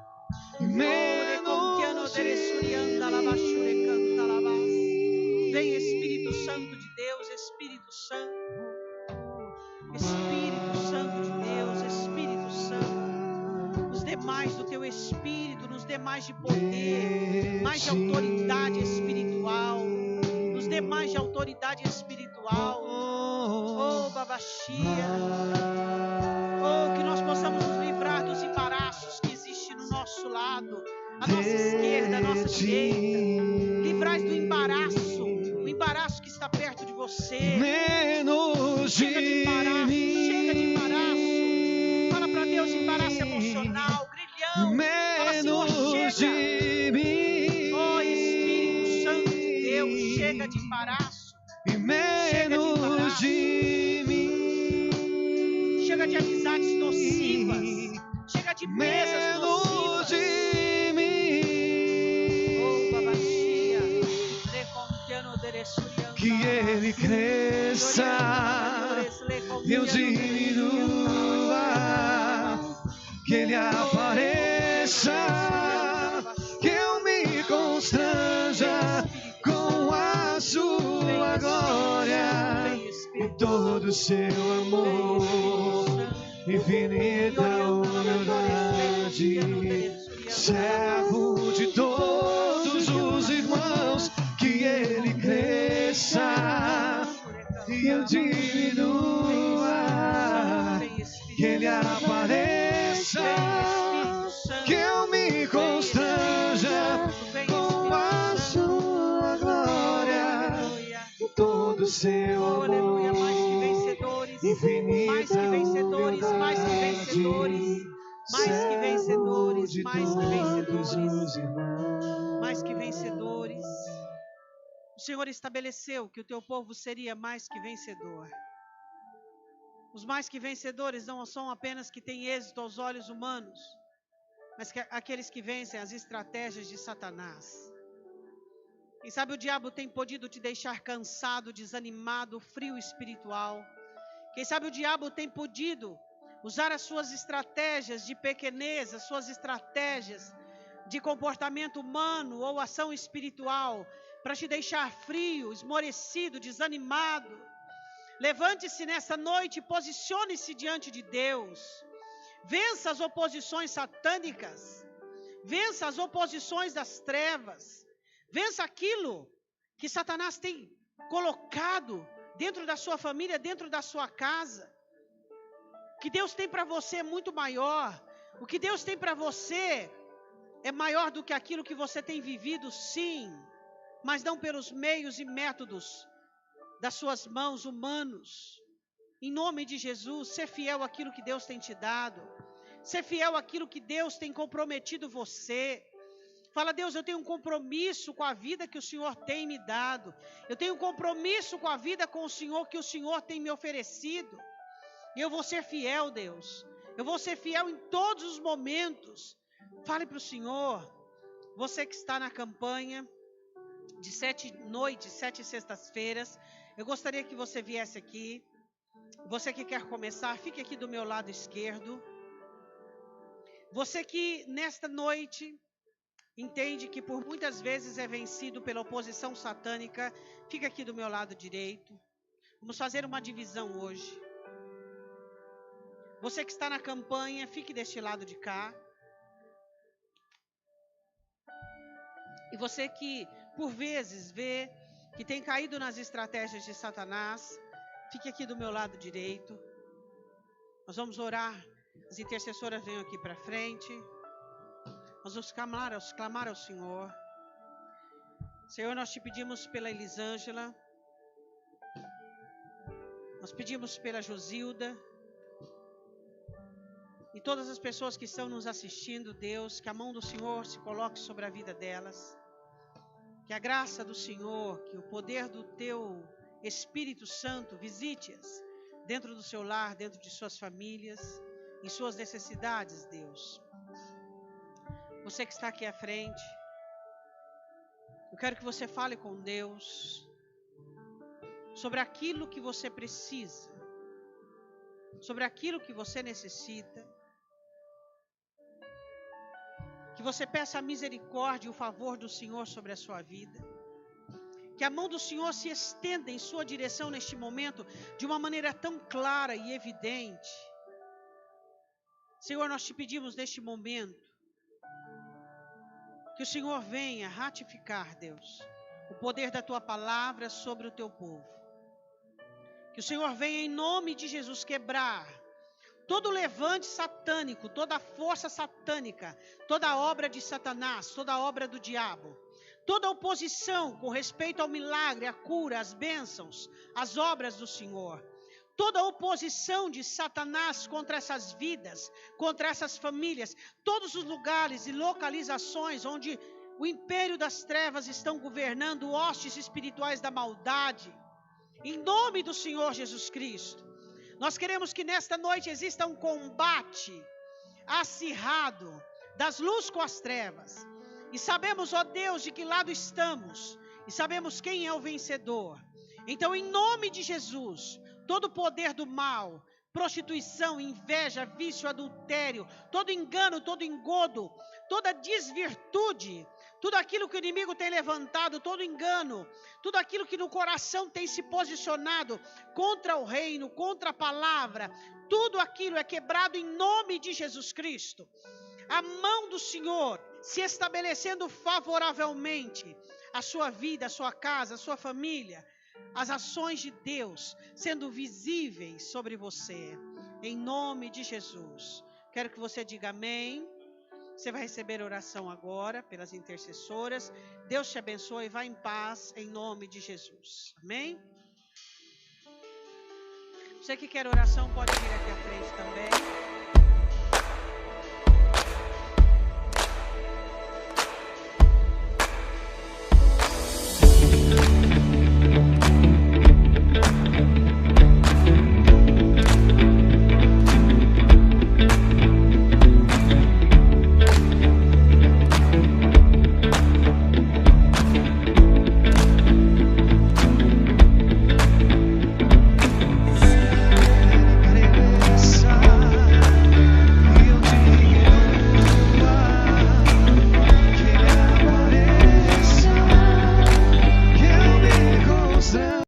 Speaker 4: Vem, Espírito Santo de Deus, Espírito Santo. Espírito Santo de Deus, Espírito Santo. Nos dê mais do teu Espírito, nos dê mais de poder, mais de autoridade espiritual. Nos dê mais de autoridade espiritual. Oh, Babachia. Oh, que nós possamos nos livrar dos embaraços que existem no nosso lado, à nossa esquerda, à nossa direita. Livrai do embaraço, o embaraço que está perto de você. Chega de embaraço, chega de embaraço. Fala para Deus, embaraço emocional, grilhão. Fala, Senhor, chega. Oh, Espírito Santo de Deus, chega de embaraço. Chega de embaraço. Chega de amizades nocivas. Chega de mesas nocivas. Oh, Babachia, recontiano deresuriano.
Speaker 1: Ele cresça e eu diminua, que Ele apareça, que eu me constranja com a sua glória e todo o seu amor, infinita humildade, servo de todos os irmãos, que Ele cresça e eu diminua, que Ele apareça, que eu me constranja com a sua glória, todo o seu amor, infinita
Speaker 4: mais que vencedores, mais que vencedores, mais que vencedores, mais que vencedores, mais que vencedores. O Senhor estabeleceu que o teu povo seria mais que vencedor. Os mais que vencedores não são apenas que têm êxito aos olhos humanos, mas que aqueles que vencem as estratégias de Satanás. Quem sabe o diabo tem podido te deixar cansado, desanimado, frio espiritual. Quem sabe o diabo tem podido usar as suas estratégias de pequenez, as suas estratégias de comportamento humano ou ação espiritual para te deixar frio, esmorecido, desanimado. Levante-se nessa noite e posicione-se diante de Deus. Vença as oposições satânicas. Vença as oposições das trevas. Vença aquilo que Satanás tem colocado dentro da sua família, dentro da sua casa. O que Deus tem para você é muito maior. O que Deus tem para você é maior do que aquilo que você tem vivido, sim, mas não pelos meios e métodos das suas mãos humanos. Em nome de Jesus, ser fiel àquilo que Deus tem te dado. Ser fiel àquilo que Deus tem comprometido você. Fala, Deus, eu tenho um compromisso com a vida que o Senhor tem me dado. Eu tenho um compromisso com a vida com o Senhor que o Senhor tem me oferecido. E eu vou ser fiel, Deus. Eu vou ser fiel em todos os momentos. Fale para o Senhor. Você que está na campanha de 7 noites, 7 sextas-feiras, eu gostaria que você viesse aqui. Você que quer começar, fique aqui do meu lado esquerdo. Você que nesta noite entende que por muitas vezes é vencido pela oposição satânica, fica aqui do meu lado direito. Vamos fazer uma divisão hoje. Você que está na campanha, fique deste lado de cá. E você que por vezes vê que tem caído nas estratégias de Satanás, fique aqui do meu lado direito. Nós vamos orar. As intercessoras venham aqui para frente. Nós vamos clamar ao Senhor. Senhor, nós te pedimos pela Elisângela. Nós pedimos pela Josilda. E todas as pessoas que estão nos assistindo, Deus, que a mão do Senhor se coloque sobre a vida delas. Que a graça do Senhor, que o poder do teu Espírito Santo visite-as dentro do seu lar, dentro de suas famílias, em suas necessidades, Deus. Você que está aqui à frente, eu quero que você fale com Deus sobre aquilo que você precisa, sobre aquilo que você necessita, que você peça a misericórdia e o favor do Senhor sobre a sua vida, que a mão do Senhor se estenda em sua direção neste momento de uma maneira tão clara e evidente. Senhor, nós te pedimos neste momento que o Senhor venha ratificar, Deus, o poder da tua palavra sobre o teu povo. Que o Senhor venha em nome de Jesus quebrar todo levante satânico, toda força satânica, toda obra de Satanás, toda obra do diabo, toda oposição com respeito ao milagre, à cura, às bênçãos, às obras do Senhor. Toda oposição de Satanás contra essas vidas, contra essas famílias, todos os lugares e localizações onde o império das trevas estão governando, hostes espirituais da maldade. Em nome do Senhor Jesus Cristo, nós queremos que nesta noite exista um combate acirrado das luzes com as trevas. E sabemos, ó Deus, de que lado estamos. E sabemos quem é o vencedor. Então, em nome de Jesus, todo o poder do mal, prostituição, inveja, vício, adultério, todo engano, todo engodo, toda desvirtude, tudo aquilo que o inimigo tem levantado, todo engano, tudo aquilo que no coração tem se posicionado contra o reino, contra a palavra, tudo aquilo é quebrado em nome de Jesus Cristo. A mão do Senhor se estabelecendo favoravelmente a sua vida, a sua casa, a sua família, as ações de Deus sendo visíveis sobre você, em nome de Jesus. Quero que você diga amém. Você vai receber oração agora pelas intercessoras. Deus te abençoe e vá em paz, em nome de Jesus. Amém? Você que quer oração pode vir aqui à frente também.